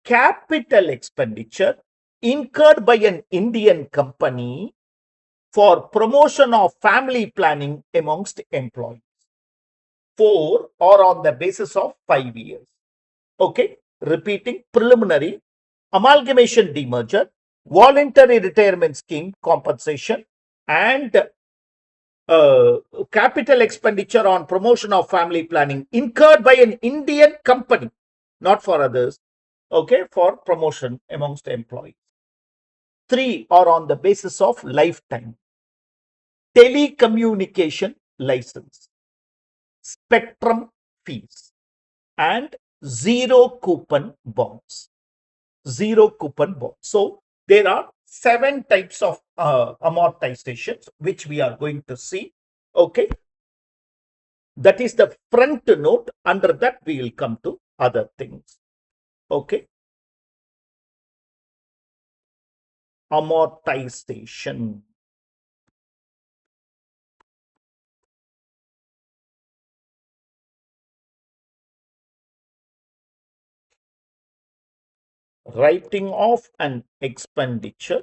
capital expenditure incurred by an Indian company for promotion of family planning amongst employees. 4 are on the basis of 5 years. Okay, repeating: preliminary, amalgamation demerger, voluntary retirement scheme compensation, and capital expenditure on promotion of family planning incurred by an Indian company, not for others, okay, for promotion amongst employees. 3 are on the basis of lifetime. Telecommunication license, spectrum fees, and zero coupon bonds. Zero coupon bonds. So there are 7 types of amortizations which we are going to see. Okay. That is the front note. Under that, we will come to other things. Okay. Amortization. Writing off an expenditure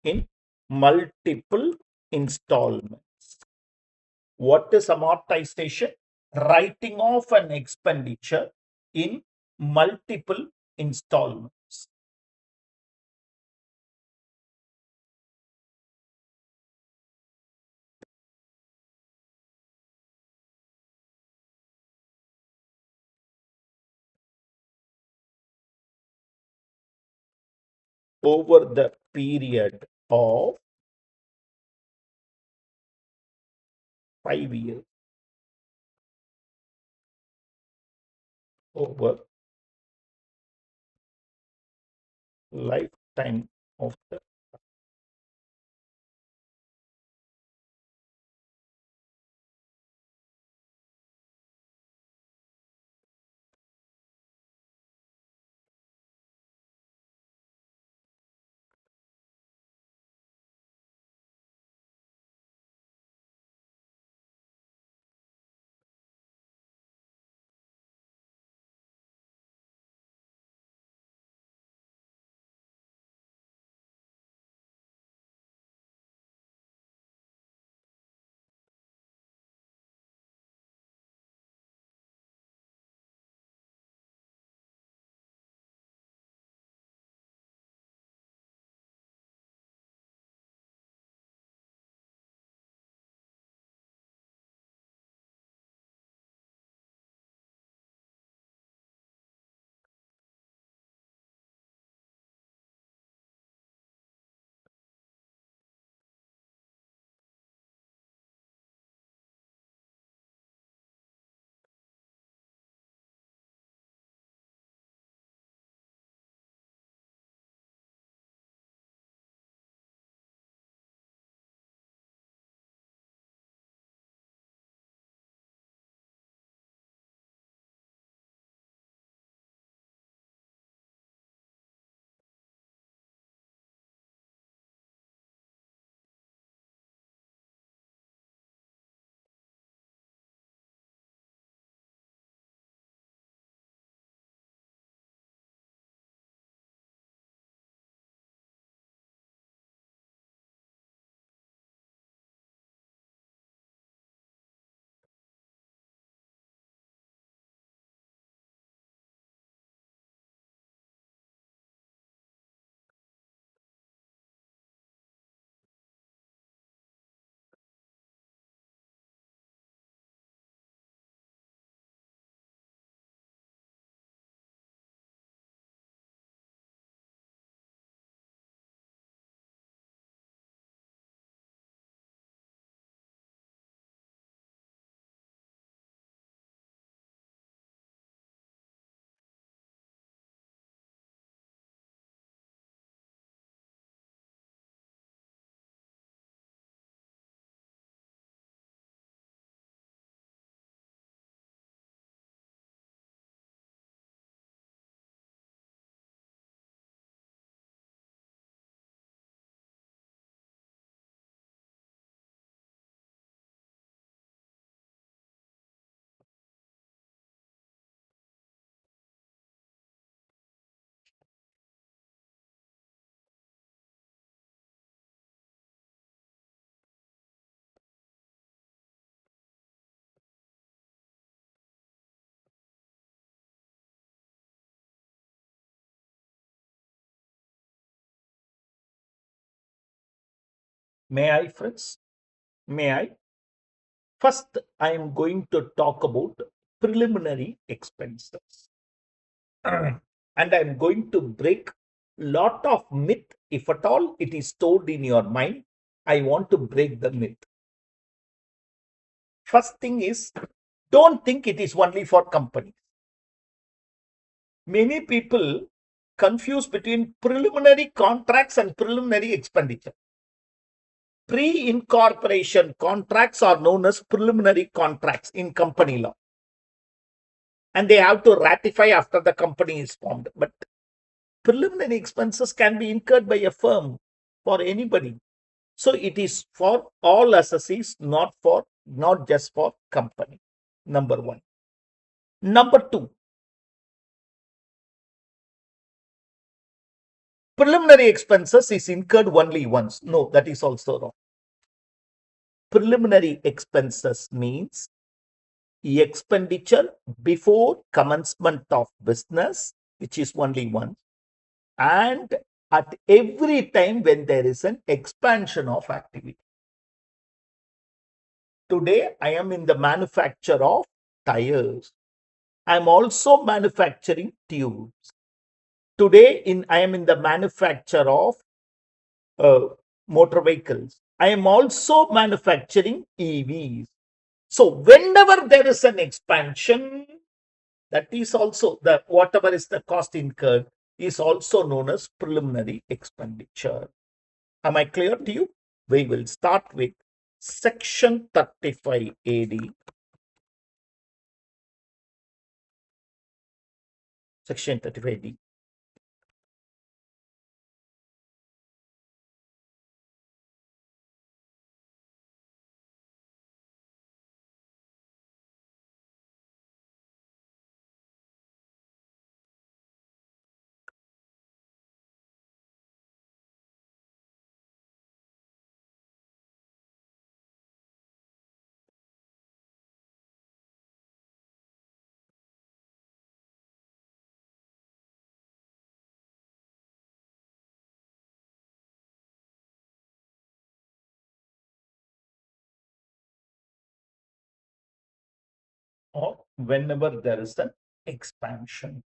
in multiple installments. What is amortization? Writing off an expenditure in multiple installments. Over the period of 5 years. Over lifetime of the May I, friends? May I? First, I am going to talk about preliminary expenses. And I'm going to break lot of myth. If at all it is stored in your mind, I want to break the myth. First thing is, don't think it is only for companies. Many people confuse between preliminary contracts and preliminary expenditure. Pre-incorporation contracts are known as preliminary contracts in company law, and they have to ratify after the company is formed. But preliminary expenses can be incurred by a firm for anybody. So it is for all assessees, not just for company. Number one. Number two, preliminary expenses is incurred only once. No, that is also wrong. Preliminary expenses means expenditure before commencement of business, which is only once, and at every time when there is an expansion of activity. Today, I am in the manufacture of tires. I am also manufacturing tubes. Today, I am in the manufacture of uh, motor vehicles. I am also manufacturing EVs. So, whenever there is an expansion, that is also the whatever is the cost incurred is also known as preliminary expenditure. Am I clear to you? We will start with section 35 AD. Section 35 D. Or whenever there is an expansion.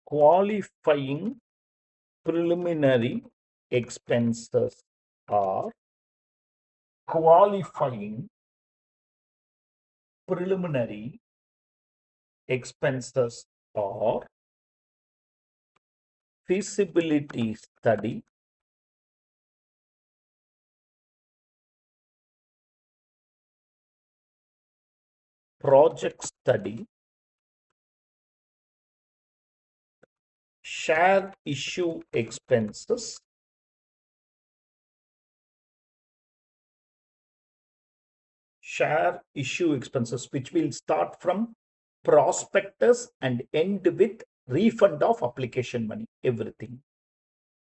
Qualifying preliminary expenses are qualifying preliminary expenses are feasibility study, project study, share issue expenses, which will start from prospectus and end with refund of application money, everything.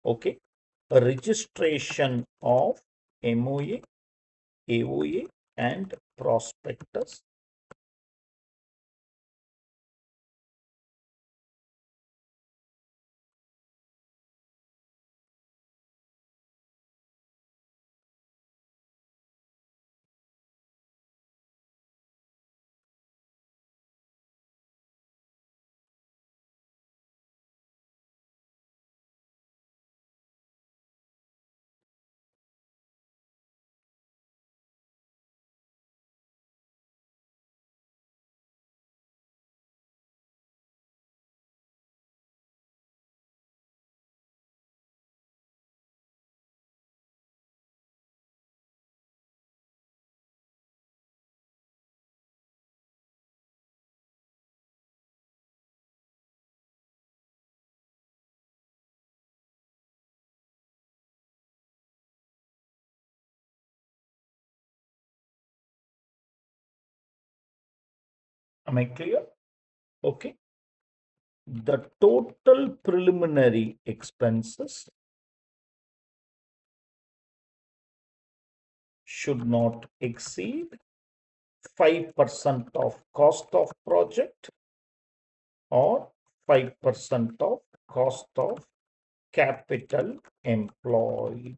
Okay. A registration of MOA, AOA, and prospectus. Am I clear? Okay. The total preliminary expenses should not exceed 5% of cost of project or 5% of cost of capital employed.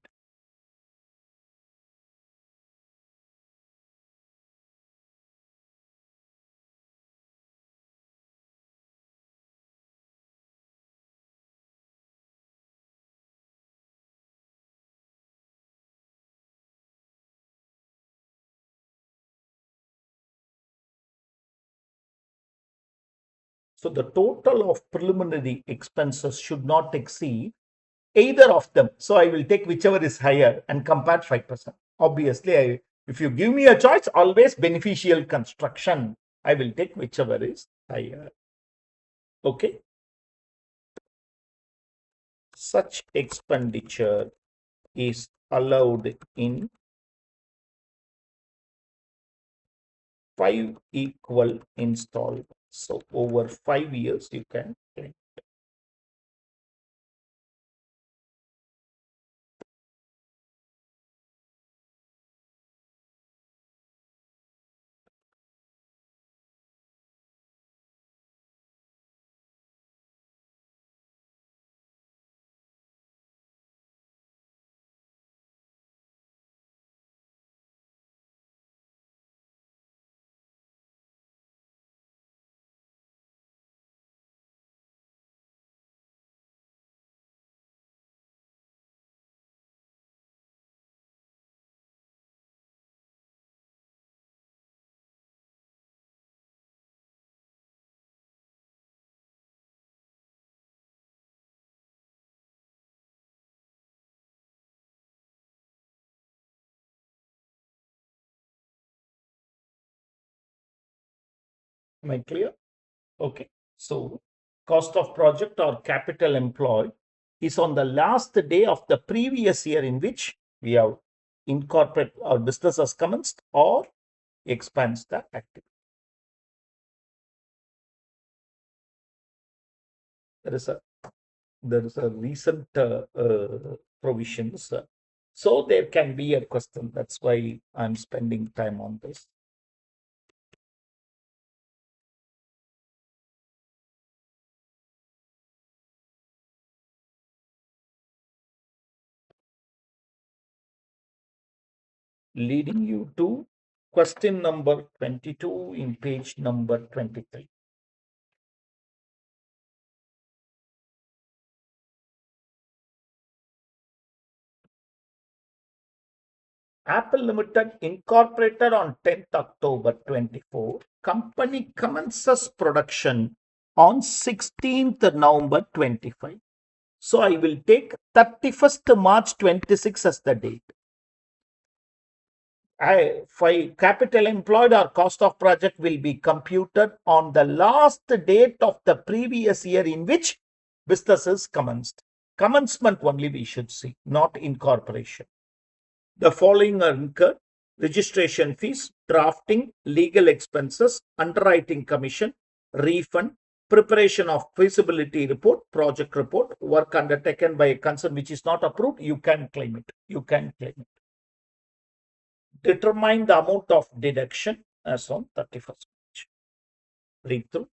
So the total of preliminary expenses should not exceed either of them. So I will take whichever is higher and compare 5%. Obviously, if you give me a choice, always beneficial construction. I will take whichever is higher. Okay. Such expenditure is allowed in 5 equal installments. So over 5 years, you can claim. Am I clear? Okay. So cost of project or capital employed is on the last day of the previous year in which we have incorporate our business has commenced or expands the activity. There is a recent provisions. So there can be a question. That's why I'm spending time on this. Leading you to question number 22 in page number 23. Apple Limited incorporated on 10th October 24. Company commences production on 16th November 25. So I will take 31st March 26 as the date. Capital employed or cost of project will be computed on the last date of the previous year in which business is commenced. Commencement only we should see, not incorporation. The following are incurred: registration fees, drafting, legal expenses, underwriting commission, refund, preparation of feasibility report, project report, work undertaken by a concern which is not approved, you can claim it. You can claim it. Determine the amount of deduction as on 31st March. Read through.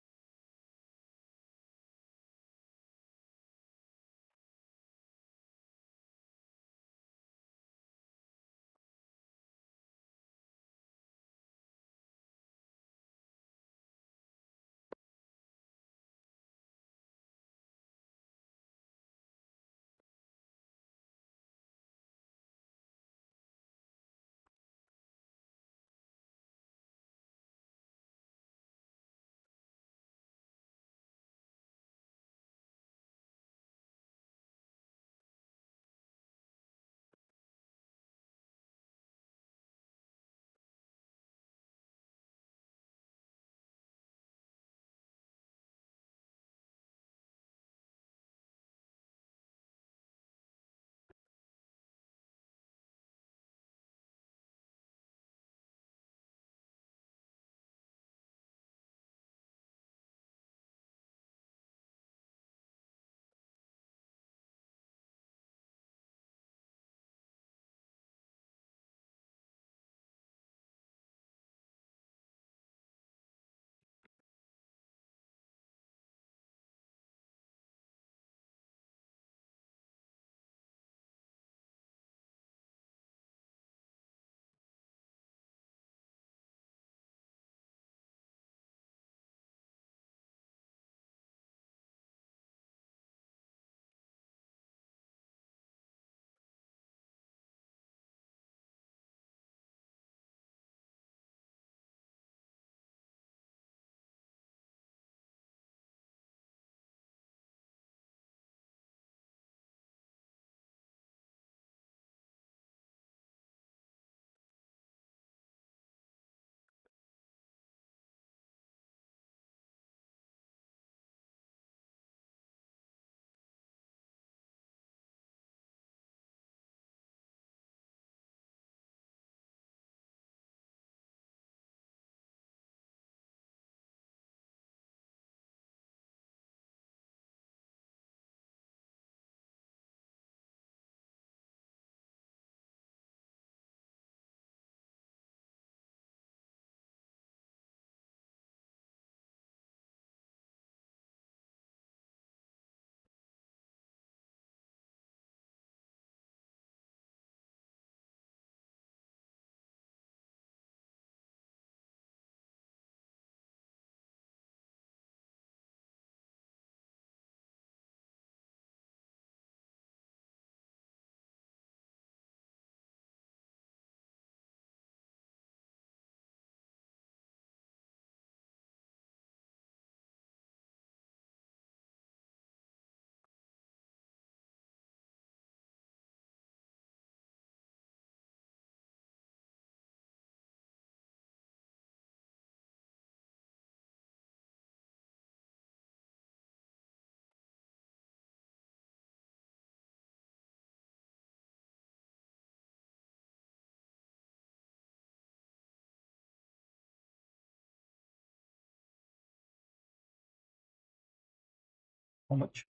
How much?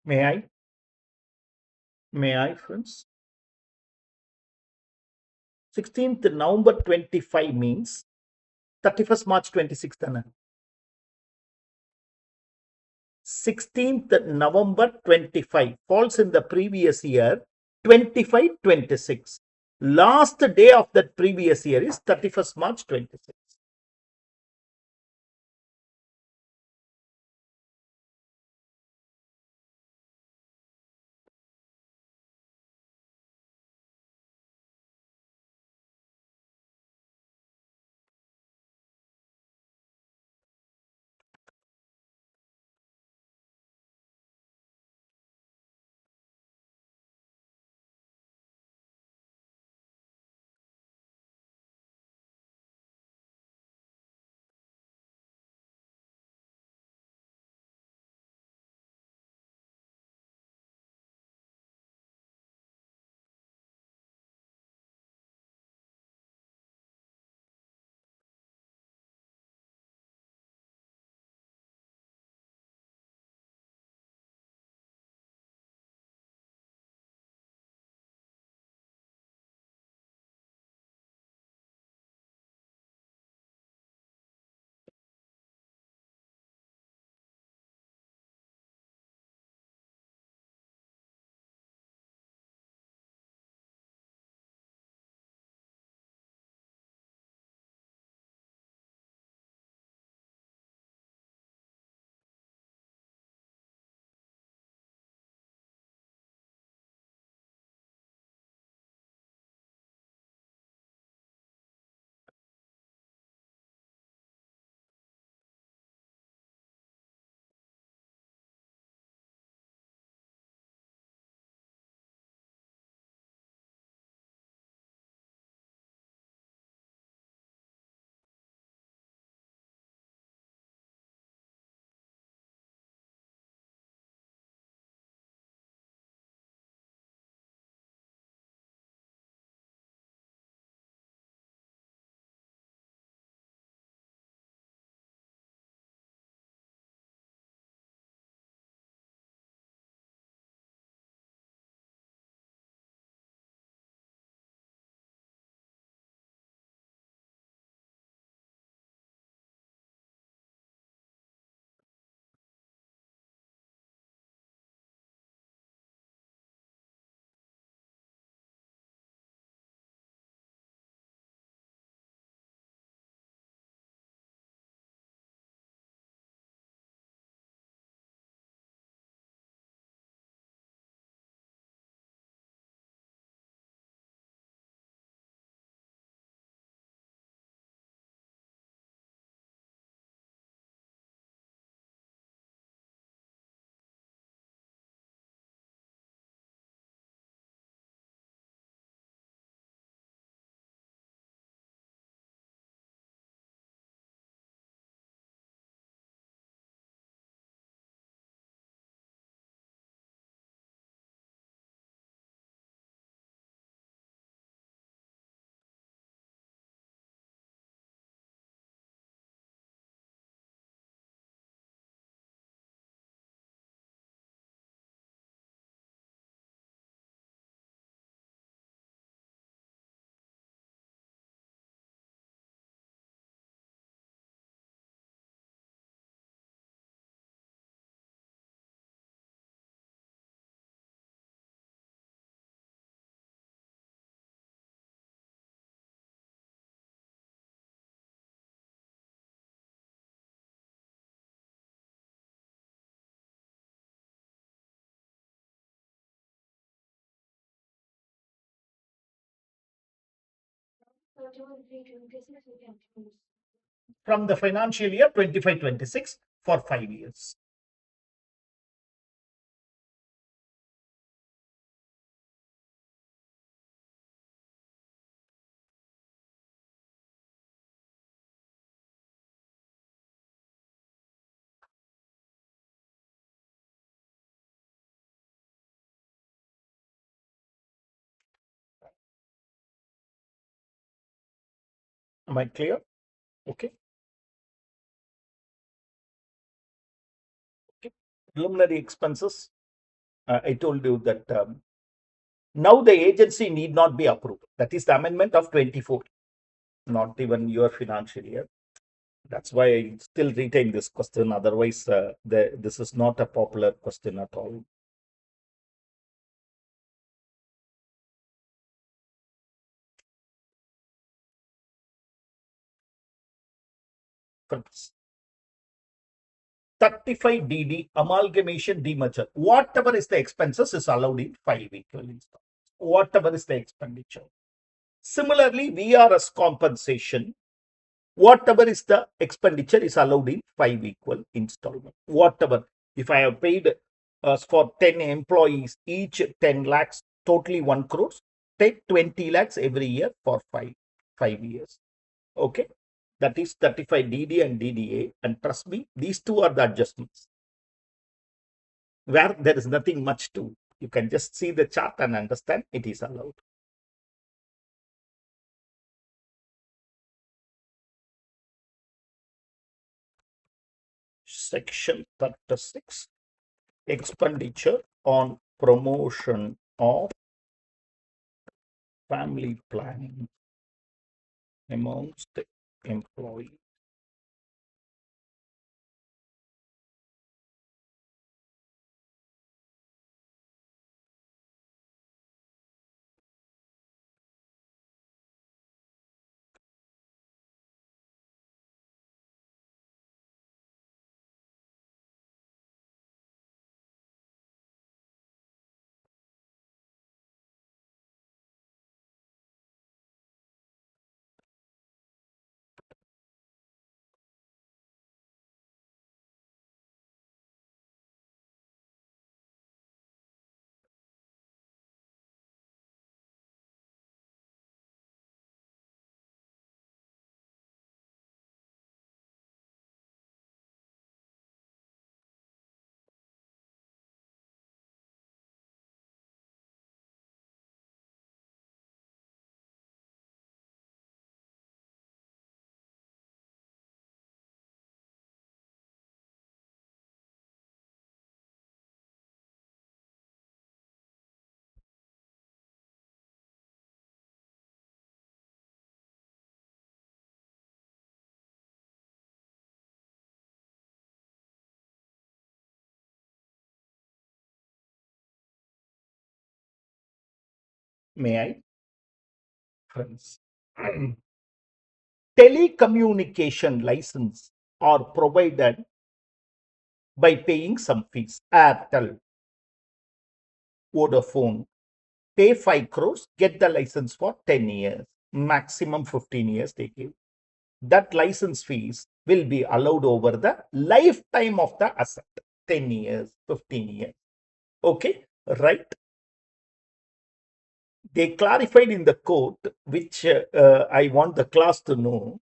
May I? May I, friends? 16th November 25 means 31st March 26. 16th November 25 falls in the previous year 25-26. Last day of that previous year is 31st March 26. From the financial year 25-26 for 5 years. Am I clear? Okay. Okay. Preliminary expenses. I told you that now the agency need not be approved. That is the amendment of 24, not even your financial year. That's why I still retain this question. Otherwise, this is not a popular question at all. Friends, 35 DD amalgamation demerger. Whatever is the expenses is allowed in 5 equal installments. Whatever is the expenditure. Similarly, VRS compensation. Whatever is the expenditure is allowed in 5 equal installments. Whatever. If I have paid for 10 employees, each 10 lakhs, totally 1 crore, take 20 lakhs every year for 5 years. Okay. That is 35 DD and DDA. And trust me, these two are the adjustments. Where there is nothing much to, you can just see the chart and understand it is allowed. Section 36, expenditure on promotion of family planning amongst employees. May I? Friends. Telecommunication license are provided by paying some fees. Airtel, Vodafone, pay 5 crores, get the license for 10 years, maximum 15 years they give. That license fees will be allowed over the lifetime of the asset, 10 years, 15 years. Okay, right? They clarified in the court, which I want the class to know,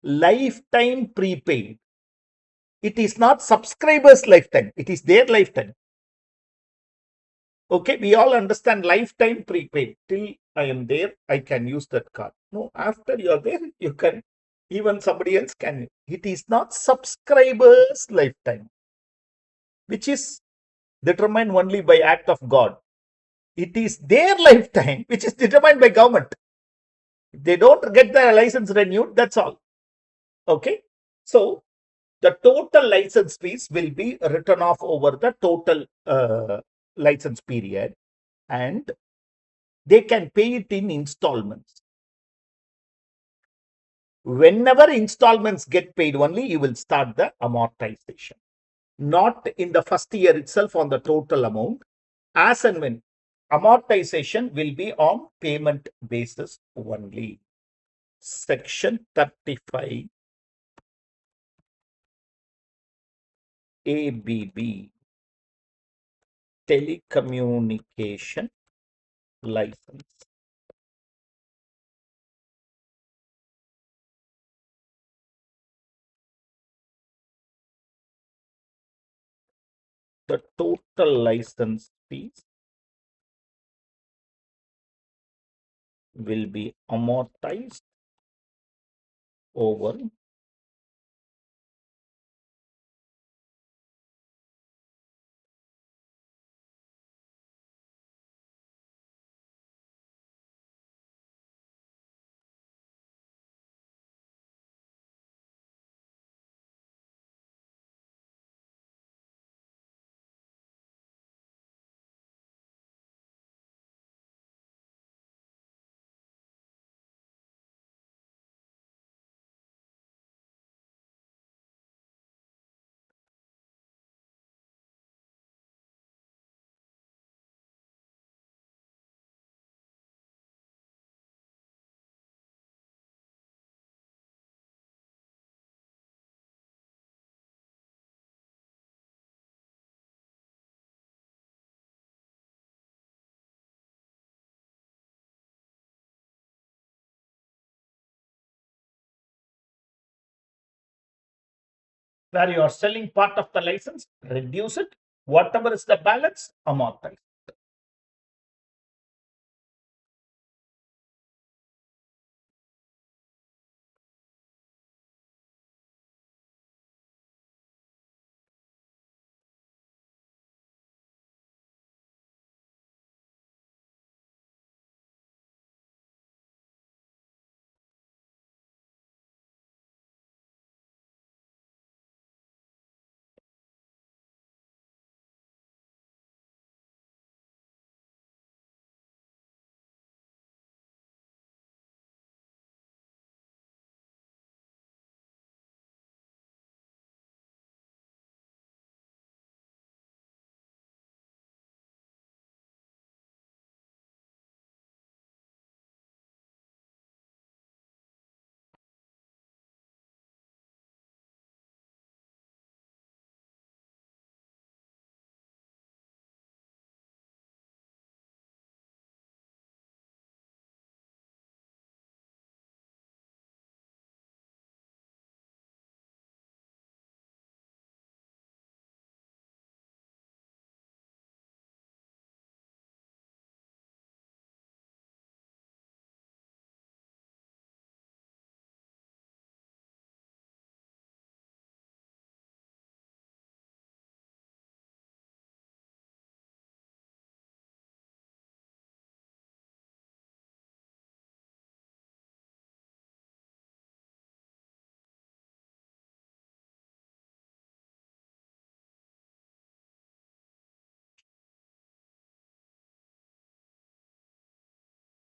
lifetime prepaid. It is not subscriber's lifetime, it is their lifetime. Okay, we all understand lifetime prepaid. Till I am there, I can use that card. No, after you're there, you can, even somebody else can. It is not subscriber's lifetime, which is determined only by act of God. It is their lifetime, which is determined by government. If they don't get the license renewed, that's all. Okay. So the total license fees will be written off over the total license period, and they can pay it in installments. Whenever installments get paid, only you will start the amortization. Not in the first year itself on the total amount. As and when Amortization will be on payment basis only. Section 35 ABB, telecommunication license. The total license fees will be amortized over where you are selling part of the license, reduce it. Whatever is the balance, amortize.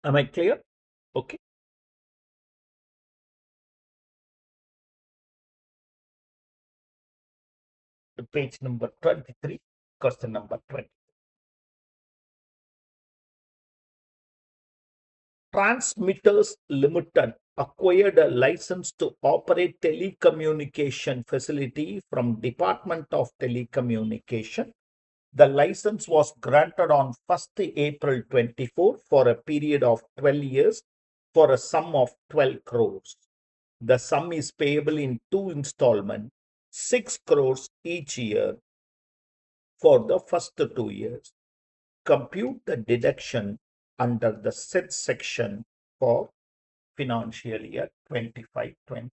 Am I clear? Okay. Page number 23, question number 20. Transmitters Limited acquired a license to operate telecommunication facility from Department of Telecommunication. The license was granted on 1st April 24 for a period of 12 years for a sum of 12 crores. The sum is payable in two installments, 6 crores each year for the first 2 years. Compute the deduction under the said section for financial year 25-20.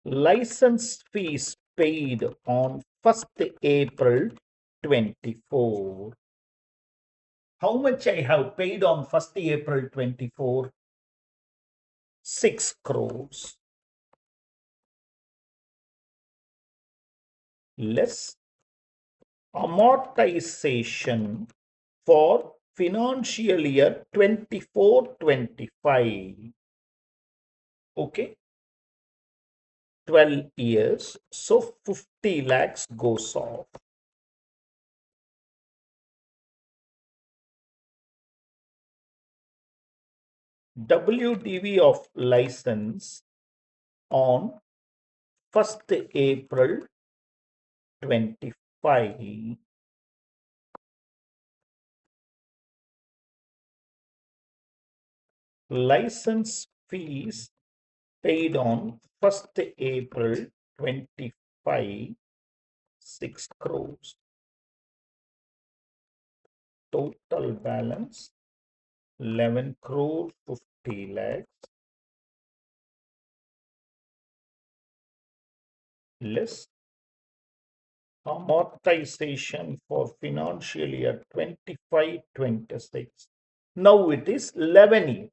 license fees paid on 1st April 24. How much I have paid on 1st April 24? 6 crores. Less amortization for financial year 24-25. Okay. 12 years. So 50 lakhs goes off. WDV of license on 1st April 25. License fees paid on 1st April 25, 6 crores. Total balance 11 crore 50 lakhs less amortization for financial year 25-26. Now it is 11 years.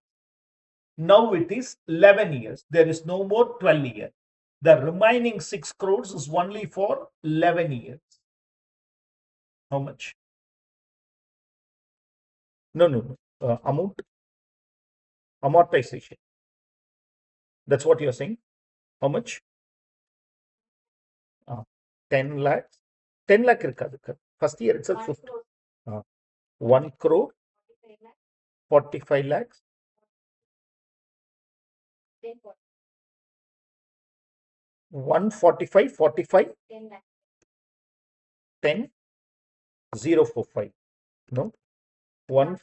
Now it is 11 years. There is no more 12 years. The remaining 6 crores is only for 11 years. How much? No, no, no. Amortization. That's what you're saying. How much? 10 lakhs. 10 lakh irukadu. First year itself 50. 1 crore 45 lakhs. 145, 45, 10, 045. No, 1,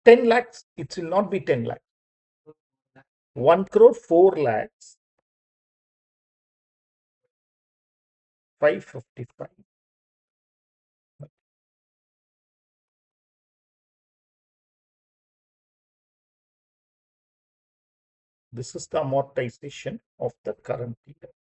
10 lakhs. It will not be 10 lakhs. 1 crore 4 lakhs 555. This is the amortization of the current year.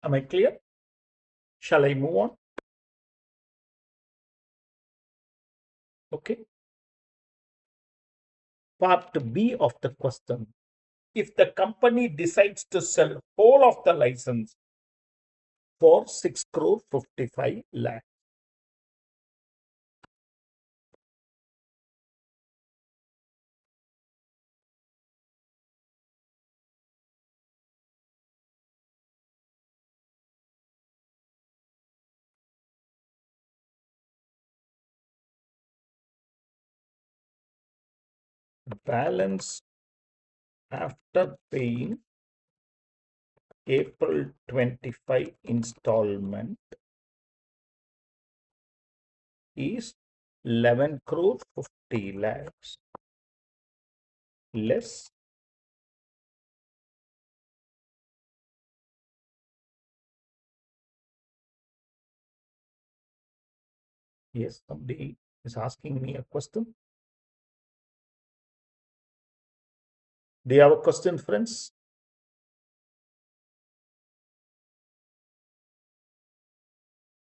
Am I clear? Shall I move on? Okay. Part B of the question. If the company decides to sell whole of the license for 6 crore 55 lakh, balance after paying April 25 installment is 11 crore 50 lakhs less yes, somebody is asking me a question. Do you have a question, friends?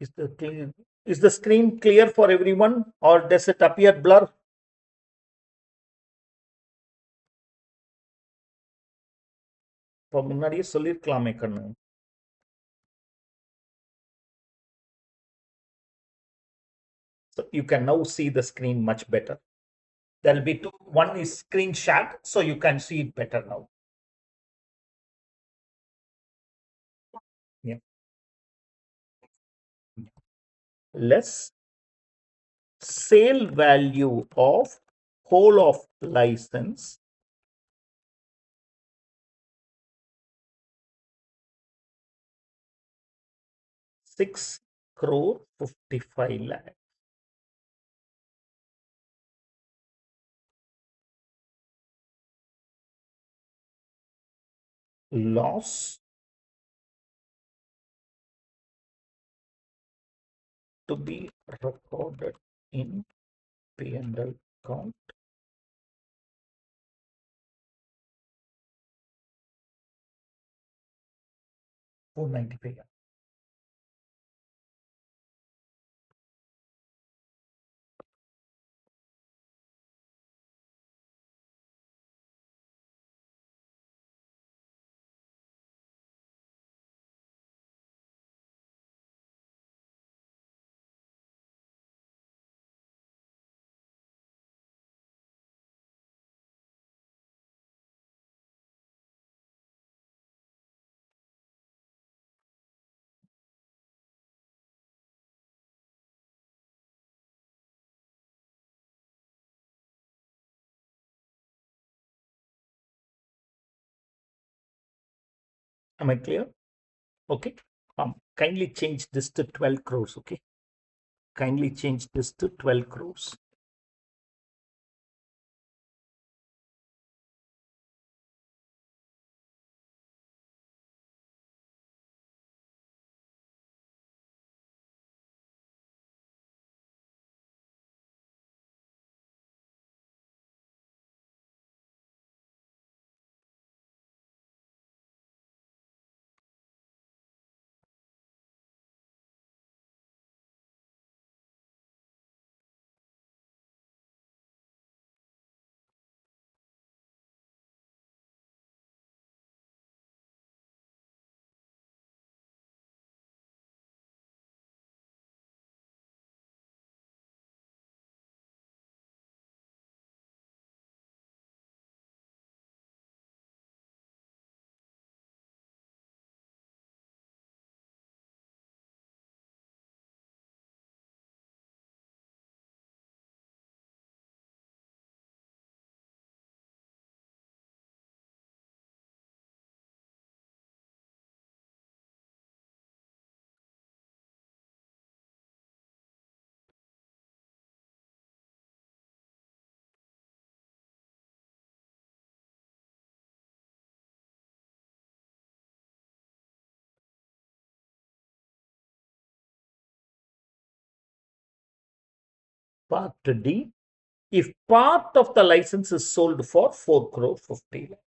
Is the screen clear for everyone or does it appear blur? இப்போ முன்னாடியே சொல்லிருக்கலாமே கண்ணு. So you can now see the screen much better. There will be two. One is screen shared, so you can see it better now. Yeah. Less sale value of whole of license 6 crore 55 lakh. Loss to be recorded in P&L count 495. Am I clear? Okay. Kindly change this to 12 crores. Okay. Kindly change this to 12 crores. Part D. If part of the license is sold for 4 crore 50 lakh.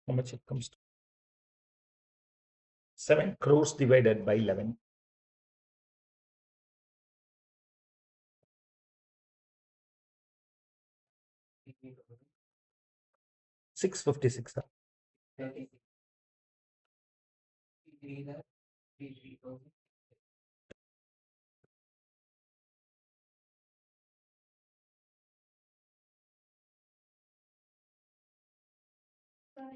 How much it comes to? 7 crores divided by 11. 656.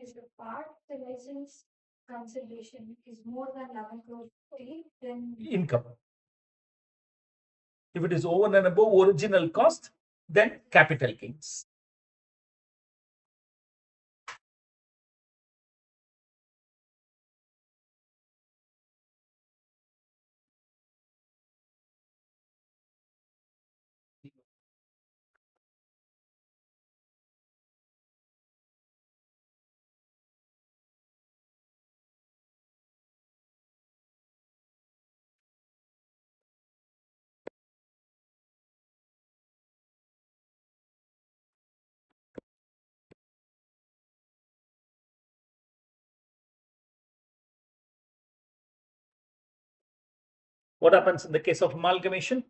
Is the part the license consideration is more than 11 crore 50, then Income. If it is over and above original cost, then capital gains. What happens in the case of amalgamation?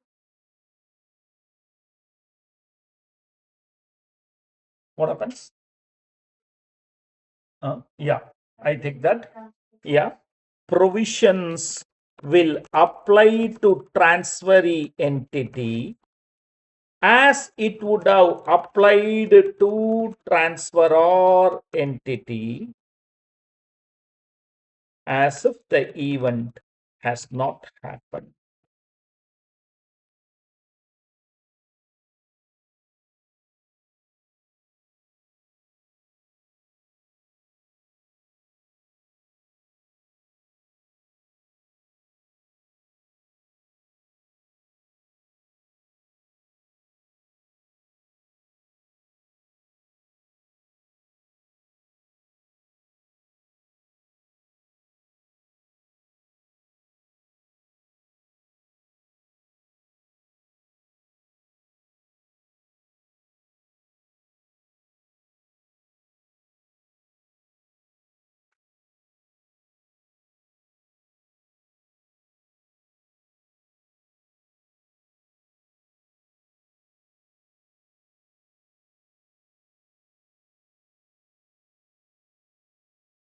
What happens? Yeah, I think that. Yeah, provisions will apply to transferee entity as it would have applied to transferor entity as if the event has not happened.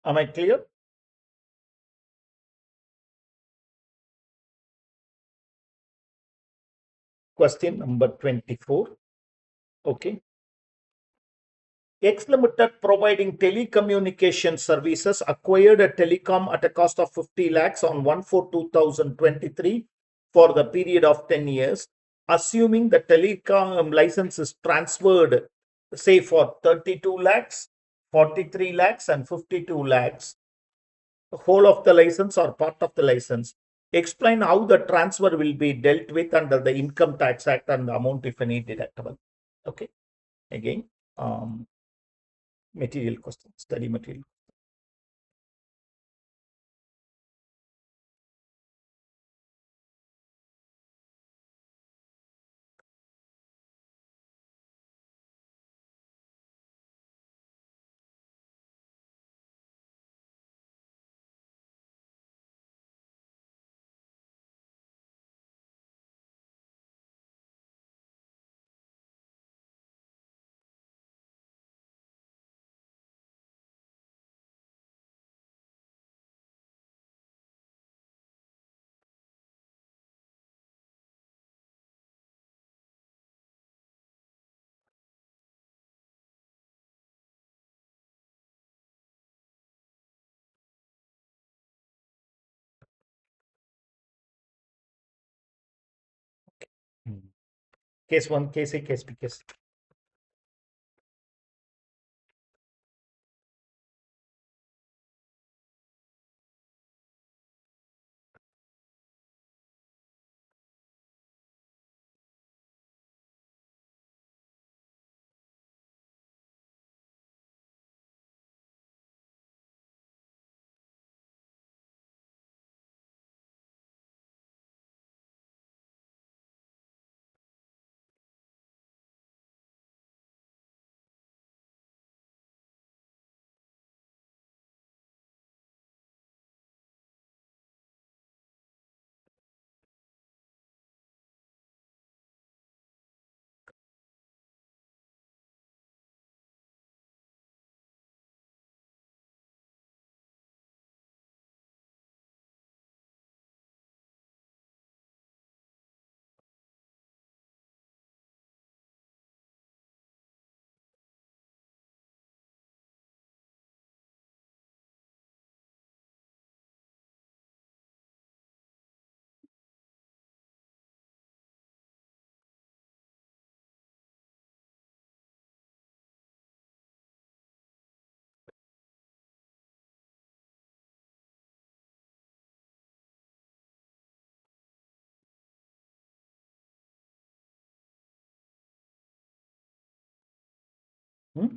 Am I clear? Question number 24. Okay. X Limited providing telecommunication services acquired a telecom at a cost of 50 lakhs on 1/4/2023 for the period of 10 years. Assuming the telecom license is transferred, say for 32 lakhs, 43 lakhs, and 52 lakhs, the whole of the license or part of the license. Explain how the transfer will be dealt with under the Income Tax Act and the amount, if any, deductible. Okay. Again, material question, study material. Case 1, case A, case B, case. Hmm?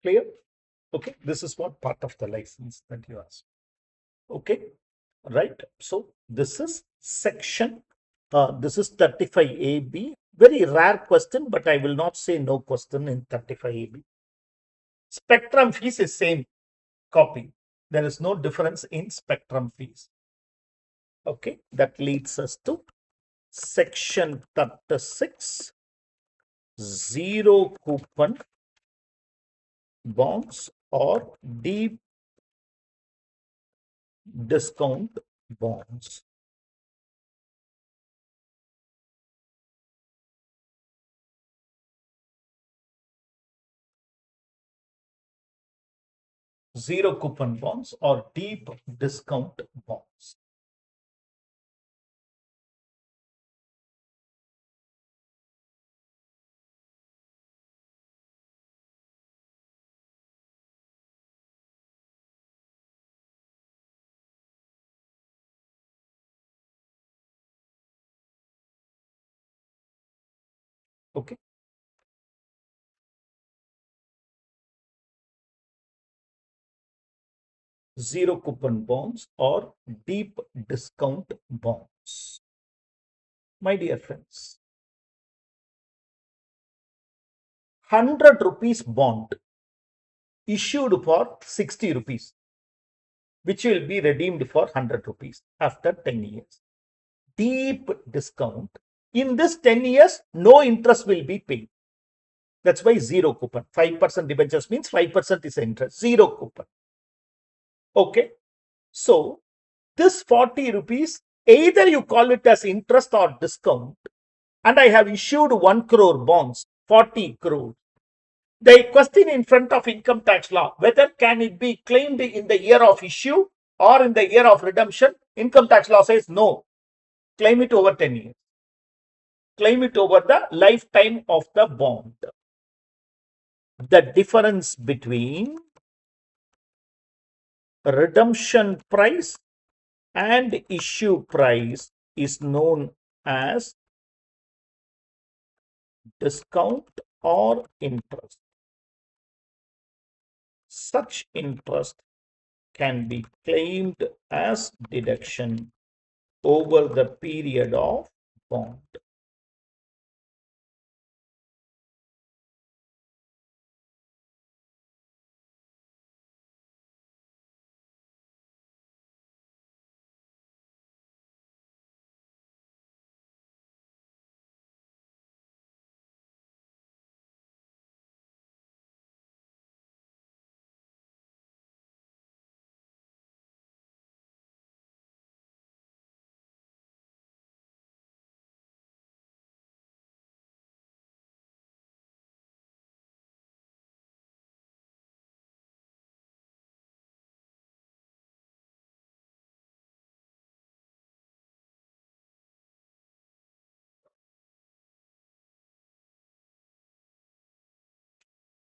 Clear? Okay, this is what part of the license that you asked. Okay, right. So this is section, this is 35AB. Very rare question, but I will not say no question in 35AB. Spectrum fees is same copy. There is no difference in spectrum fees. Okay, that leads us to section 36, zero coupon bonds or deep discount bonds. Zero coupon bonds or deep discount bonds. Okay. Zero coupon bonds or deep discount bonds. My dear friends, 100 rupees bond issued for 60 rupees, which will be redeemed for 100 rupees after 10 years. Deep discount. In this 10 years, no interest will be paid. That's why zero coupon. 5% debentures means 5% is interest. Zero coupon. Okay. So this 40 rupees, either you call it as interest or discount, and I have issued 1 crore bonds, 40 crore. The question in front of income tax law, whether can it be claimed in the year of issue or in the year of redemption, income tax law says no. Claim it over 10 years. Claim it over the lifetime of the bond. The difference between redemption price and issue price is known as discount or interest. Such interest can be claimed as deduction over the period of bond.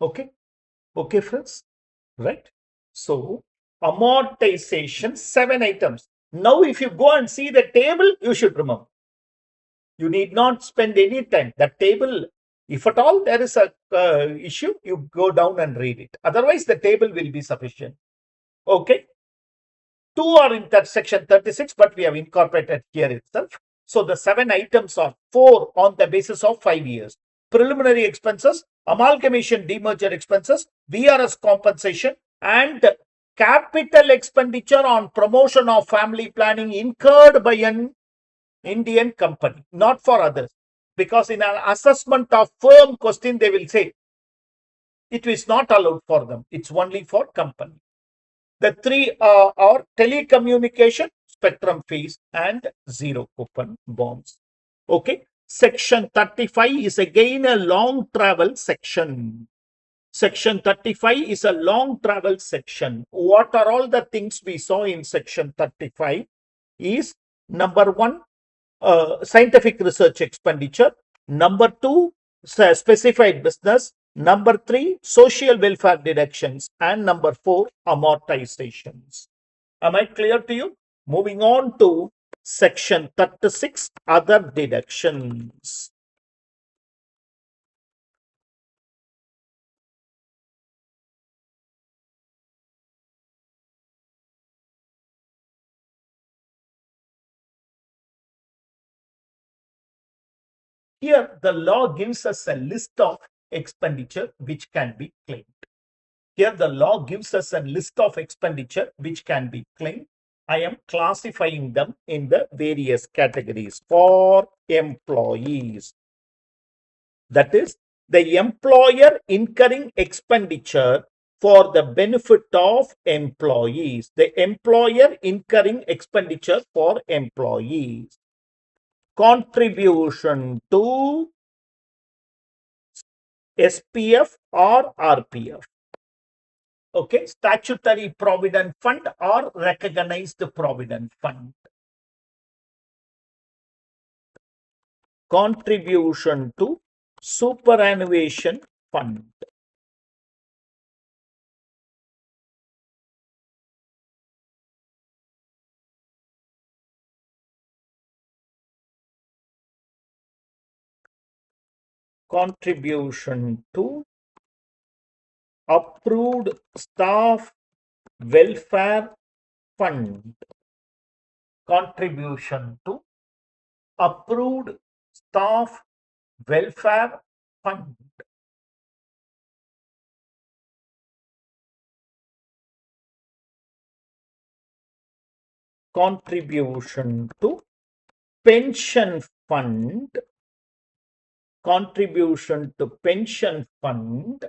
Okay, okay, friends, right? So, amortization, 7 items. Now, if you go and see the table, you should remember. You need not spend any time. The table, if at all there is a issue, you go down and read it. Otherwise, the table will be sufficient. Okay. Two are in that section 36, but we have incorporated here itself. So the 7 items are 4 on the basis of 5 years. Preliminary expenses, amalgamation demerger expenses, VRS compensation, and capital expenditure on promotion of family planning incurred by an Indian company, not for others. Because in an assessment of firm question, they will say it is not allowed for them. It's only for company. The three are telecommunication, spectrum fees, and zero coupon bonds. Okay. Section 35 is again a long travel section. Section 35 is a long travel section. What are all the things we saw in section 35 is number one, scientific research expenditure. Number two, specified business. Number three, social welfare deductions. And number four, amortizations. Am I clear to you? Moving on to section 36, other deductions. Here, the law gives us a list of expenditure which can be claimed. Here, the law gives us a list of expenditure which can be claimed. I am classifying them in the various categories for employees. That is, the employer incurring expenditure for the benefit of employees. The employer incurring expenditure for employees. Contribution to SPF or RPF. Okay, statutory provident fund or recognized provident fund. Contribution to superannuation fund. Contribution to approved staff welfare fund. Contribution to approved staff welfare fund. Contribution to pension fund. Contribution to pension fund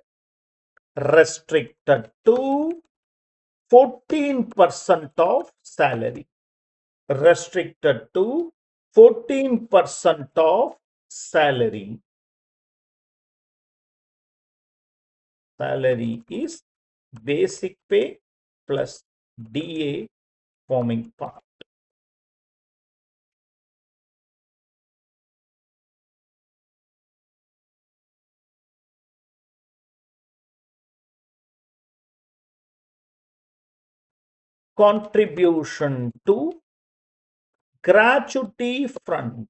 restricted to 14% of salary. Restricted to 14% of salary. Salary is basic pay plus DA forming part. Contribution to gratuity fund.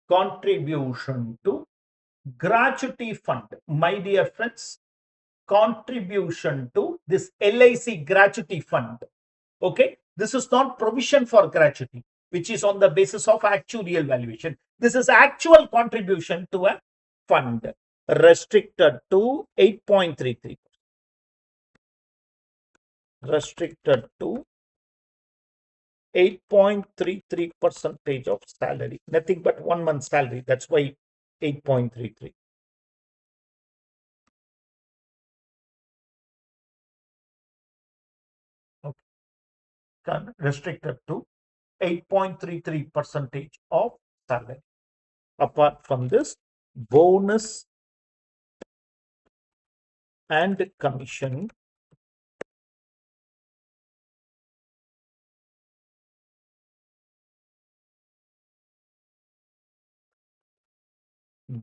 Contribution to gratuity fund. My dear friends, contribution to this LIC gratuity fund. Okay, this is not provision for gratuity, which is on the basis of actuarial valuation. This is actual contribution to a fund restricted to 8.33. Restricted to 8.33 percentage of salary. Nothing but 1 month salary. That's why 8.33. Okay. Restricted to 8.33 percentage of salary. Apart from this, bonus and commission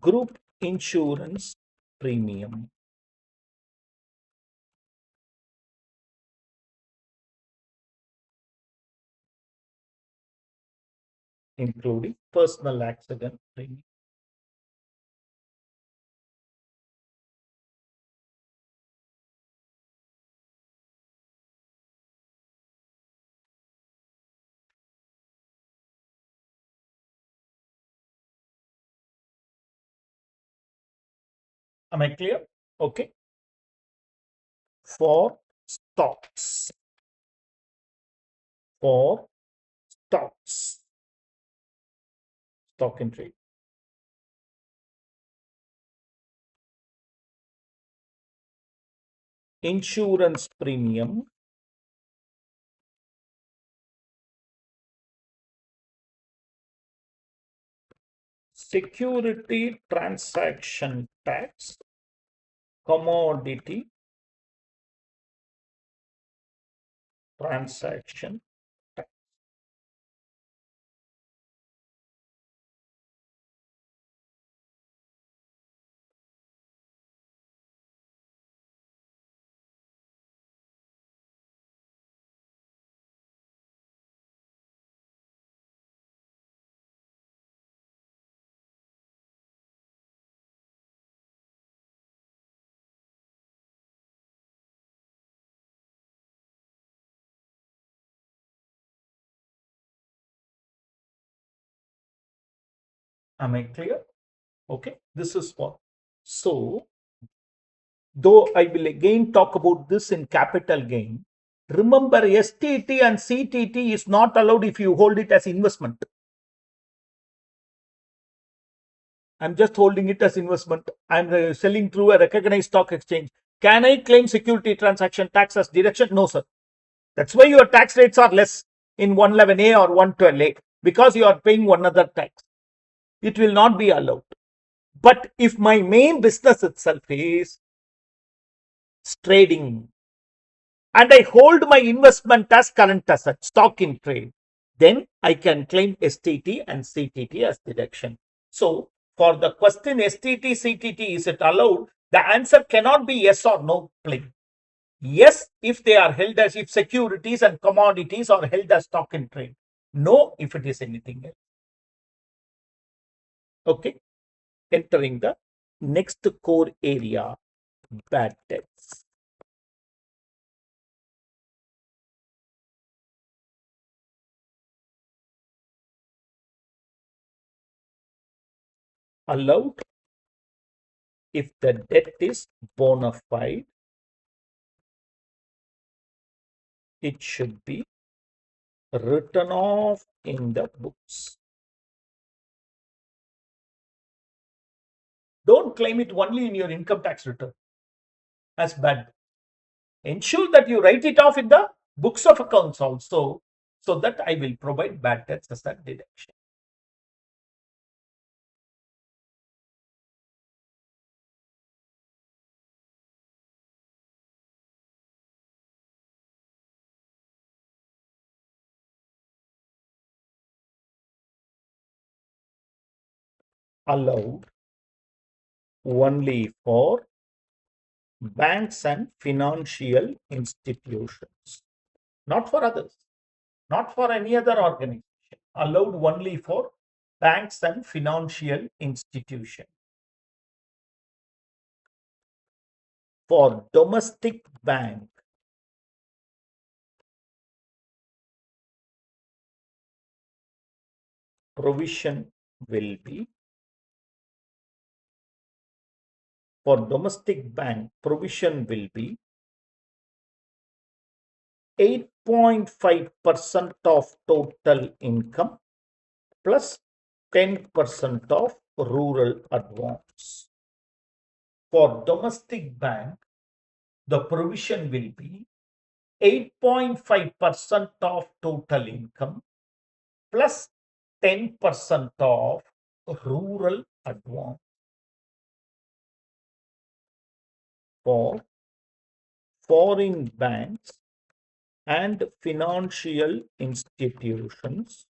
group insurance premium, including personal accident premium. Am I clear? Okay. For stocks. For stocks. Stock in trade. Insurance premium. Security transaction tax. Commodity transaction tax. Am I clear? Okay, this is what. So, though I will again talk about this in capital gain, remember STT and CTT is not allowed if you hold it as investment. I'm just holding it as investment. I'm selling through a recognized stock exchange. Can I claim security transaction tax as deduction? No, sir. That's why your tax rates are less in 111A or 112A, because you are paying one other tax. It will not be allowed. But if my main business itself is trading and I hold my investment as current asset, stock in trade, then I can claim STT and CTT as deduction. So for the question STT, CTT, is it allowed? The answer cannot be yes or no plain. Yes, if they are held as, if securities and commodities are held as stock in trade. No, if it is anything else. Okay. Entering the next core area, bad debts. Allowed if the debt is bona fide, it should be written off in the books. Don't claim it only in your income tax return as bad. Ensure that you write it off in the books of accounts also, so that I will provide bad debts as a deduction. Allowed only for banks and financial institutions, not for others, not for any other organization. Allowed only for banks and financial institutions. For domestic bank, provision will be, for domestic bank, provision will be 8.5% of total income plus 10% of rural advance. For domestic bank, the provision will be 8.5% of total income plus 10% of rural advance. For foreign banks and financial institutions,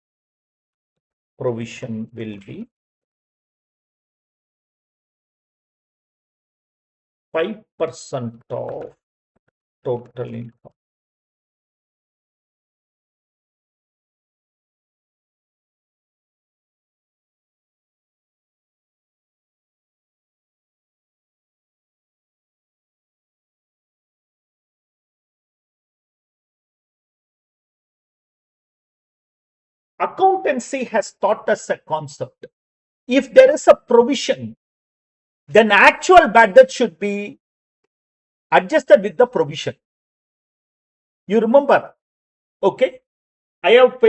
provision will be 5% of total income. Accountancy has taught us a concept. If there is a provision, then actual bad debt should be adjusted with the provision. You remember, okay? I have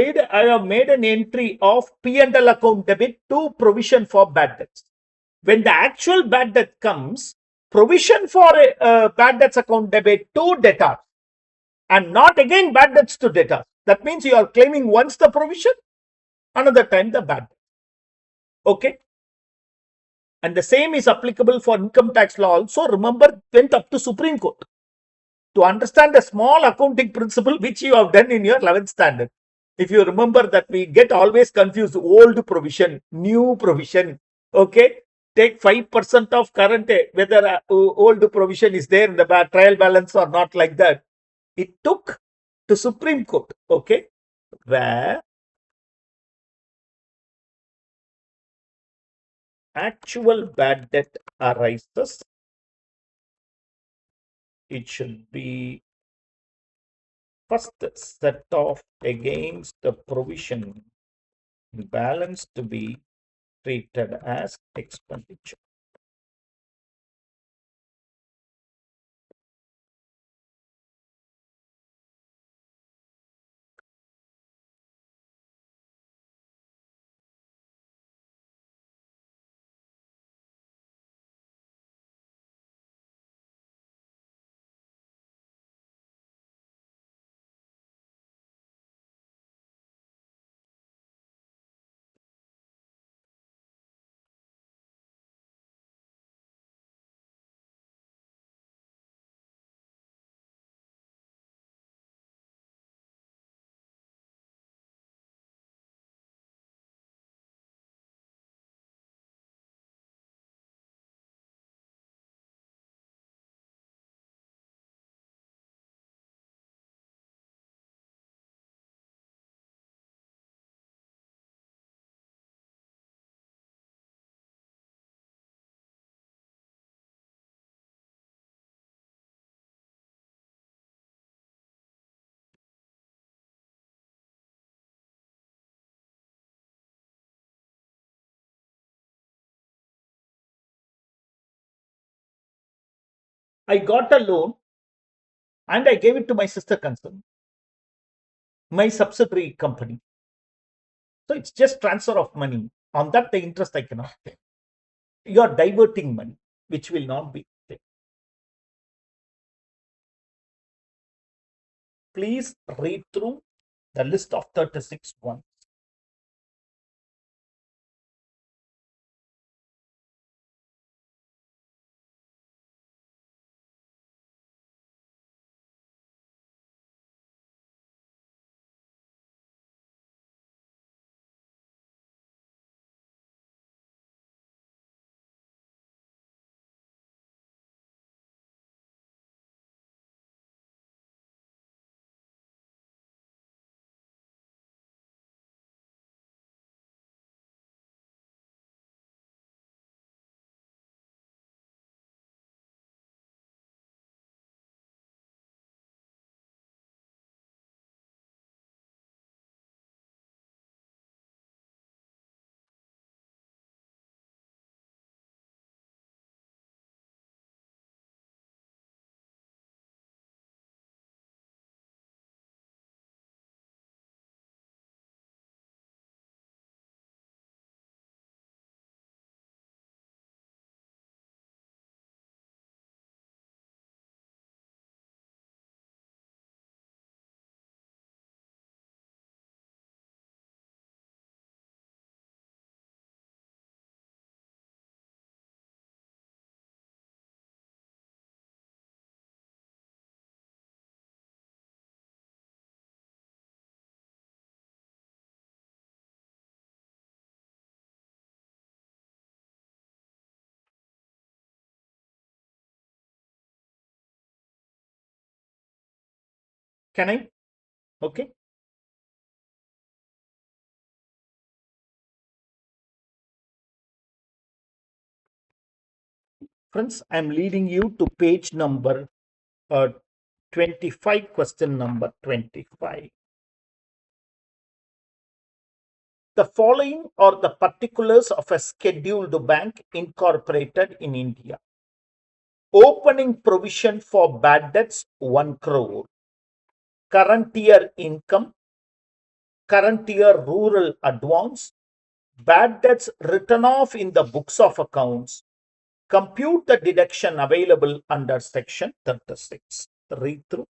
made an entry of P&L account debit to provision for bad debts. When the actual bad debt comes, provision for a bad debts account debit to debtors and not again bad debts to debtors. That means you are claiming once the provision, another time the bad debt. Okay. And the same is applicable for income tax law also. Remember, went up to Supreme Court to understand a small accounting principle which you have done in your 11th standard. If you remember that we get always confused, old provision, new provision. Okay. Take 5% of current, whether old provision is there in the trial balance or not, like that. It took to Supreme Court. Okay. Where actual bad debt arises, it should be first set off against the provision balance to be treated as expenditure. I got a loan and I gave it to my sister concern, my subsidiary company. So it's just transfer of money. On that, the interest I cannot pay. You are diverting money, which will not be paid. Please read through the list of 36 ones. Can I? Okay. Friends, I'm leading you to page number 25, question number 25. The following are the particulars of a scheduled bank incorporated in India. Opening provision for bad debts 1 crore. Current year income, current year rural advance, bad debts written off in the books of accounts. Compute the deduction available under section 36. Read through.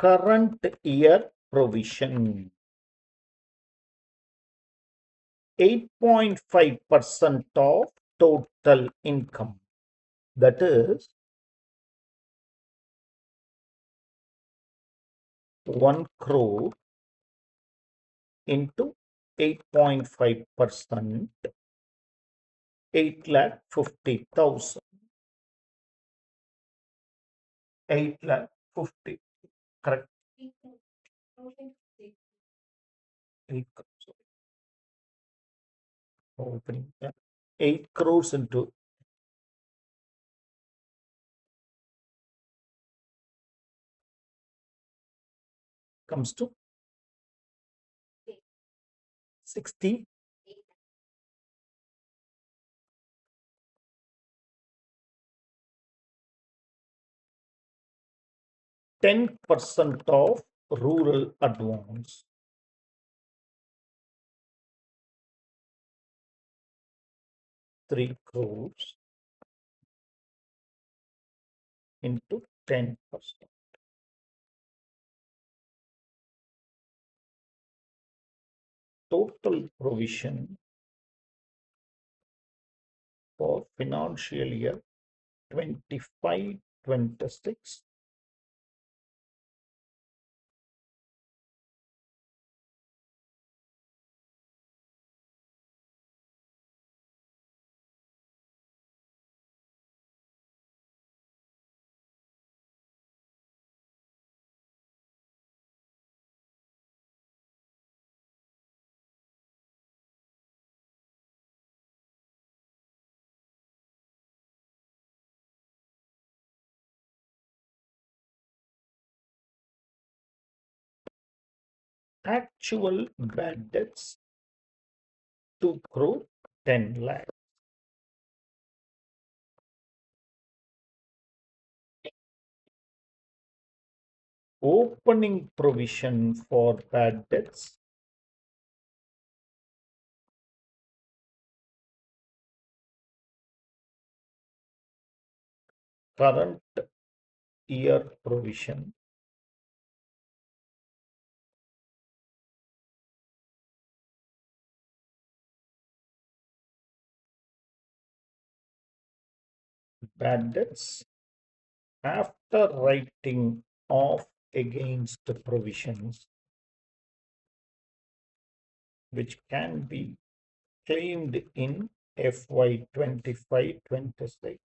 current year provision. 8.5% of total income. That is 1 crore into 8.5%, 8,50,000. 8,50,000. Correct. 8 crores. Opening. 8 crores into comes to 60. 10% of rural advance. 3 crores into 10%. Total provision for financial year 25-26. Actual bad debts 2 crore 10 lakh. Opening provision for bad debts current year provision bad debts after writing off against the provisions which can be claimed in FY 25-26.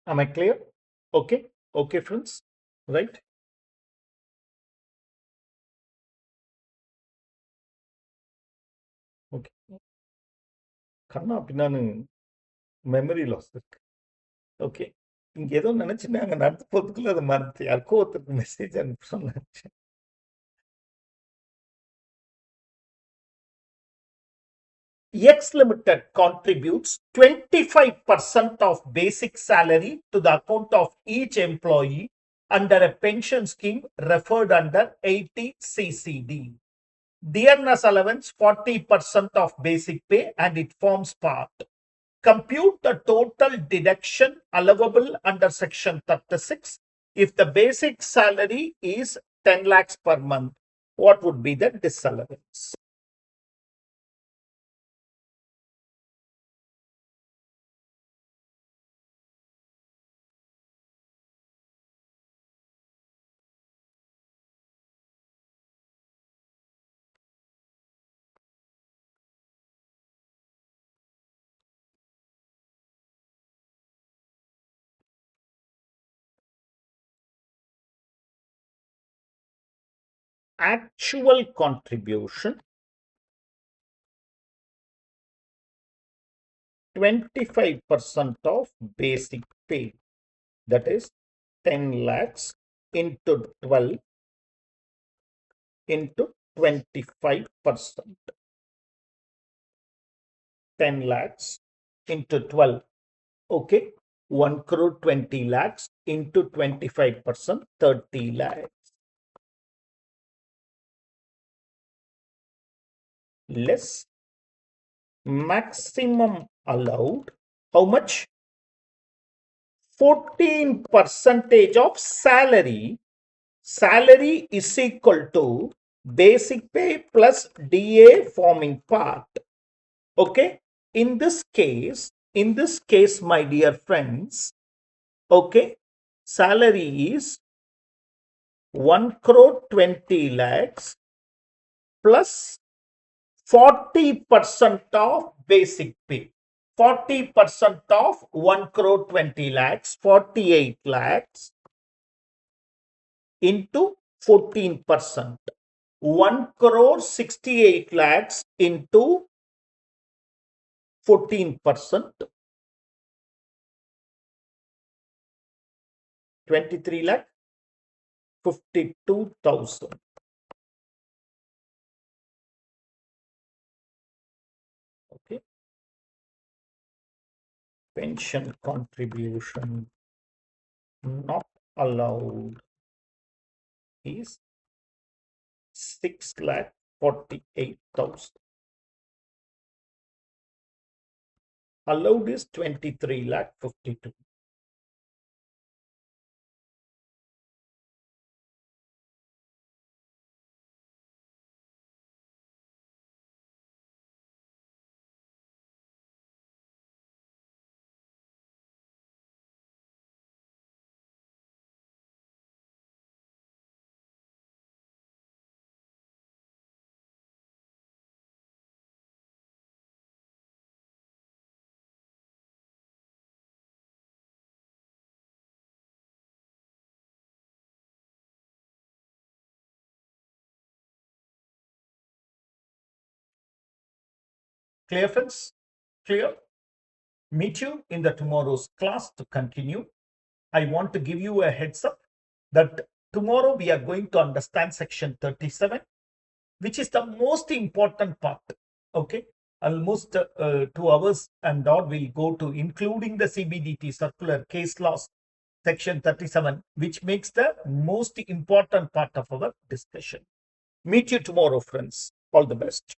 Am I clear? Okay. Okay, friends. Right? Okay. கண்ணா பின்னான்னு memory loss இருக்கு. Okay. இங்க ஏதோ நினைச்சு நாங்க நடத்த போறதுக்குள்ள அதை மறந்து யாருக்கோ ஒருத்தருக்கு மெசேஜ் அனுப்ப சொன்னேன். X Limited contributes 25% of basic salary to the account of each employee under a pension scheme referred under 80 CCD. Dearness allowance 40% of basic pay and it forms part. Compute the total deduction allowable under section 36 if the basic salary is 10 lakhs per month. what would be the disallowance? Actual contribution 25% of basic pay, that is 10 lakhs into 12 into 25%. 10 lakhs into 12. Okay. 1 crore 20 lakhs into 25%, 30 lakhs. Less maximum allowed. How much? 14 percentage of salary. Salary is equal to basic pay plus DA forming part. Okay. In this case, my dear friends, okay, salary is 1 crore 20 lakhs plus 40% of basic pay. 40% of 1 crore 20 lakhs, 48 lakhs into 14%. 1 crore 68 lakhs into 14%. 23 lakh 52,000. Okay. Pension contribution not allowed is 6 lakh 48,000. Allowed is 23 lakh 52. Clear, friends? Clear? Meet you in the tomorrow's class to continue. I want to give you a heads up that tomorrow we are going to understand section 37, which is the most important part. Okay. Almost 2 hours and all will go to including the CBDT circular case laws section 37, which makes the most important part of our discussion. Meet you tomorrow, friends. All the best.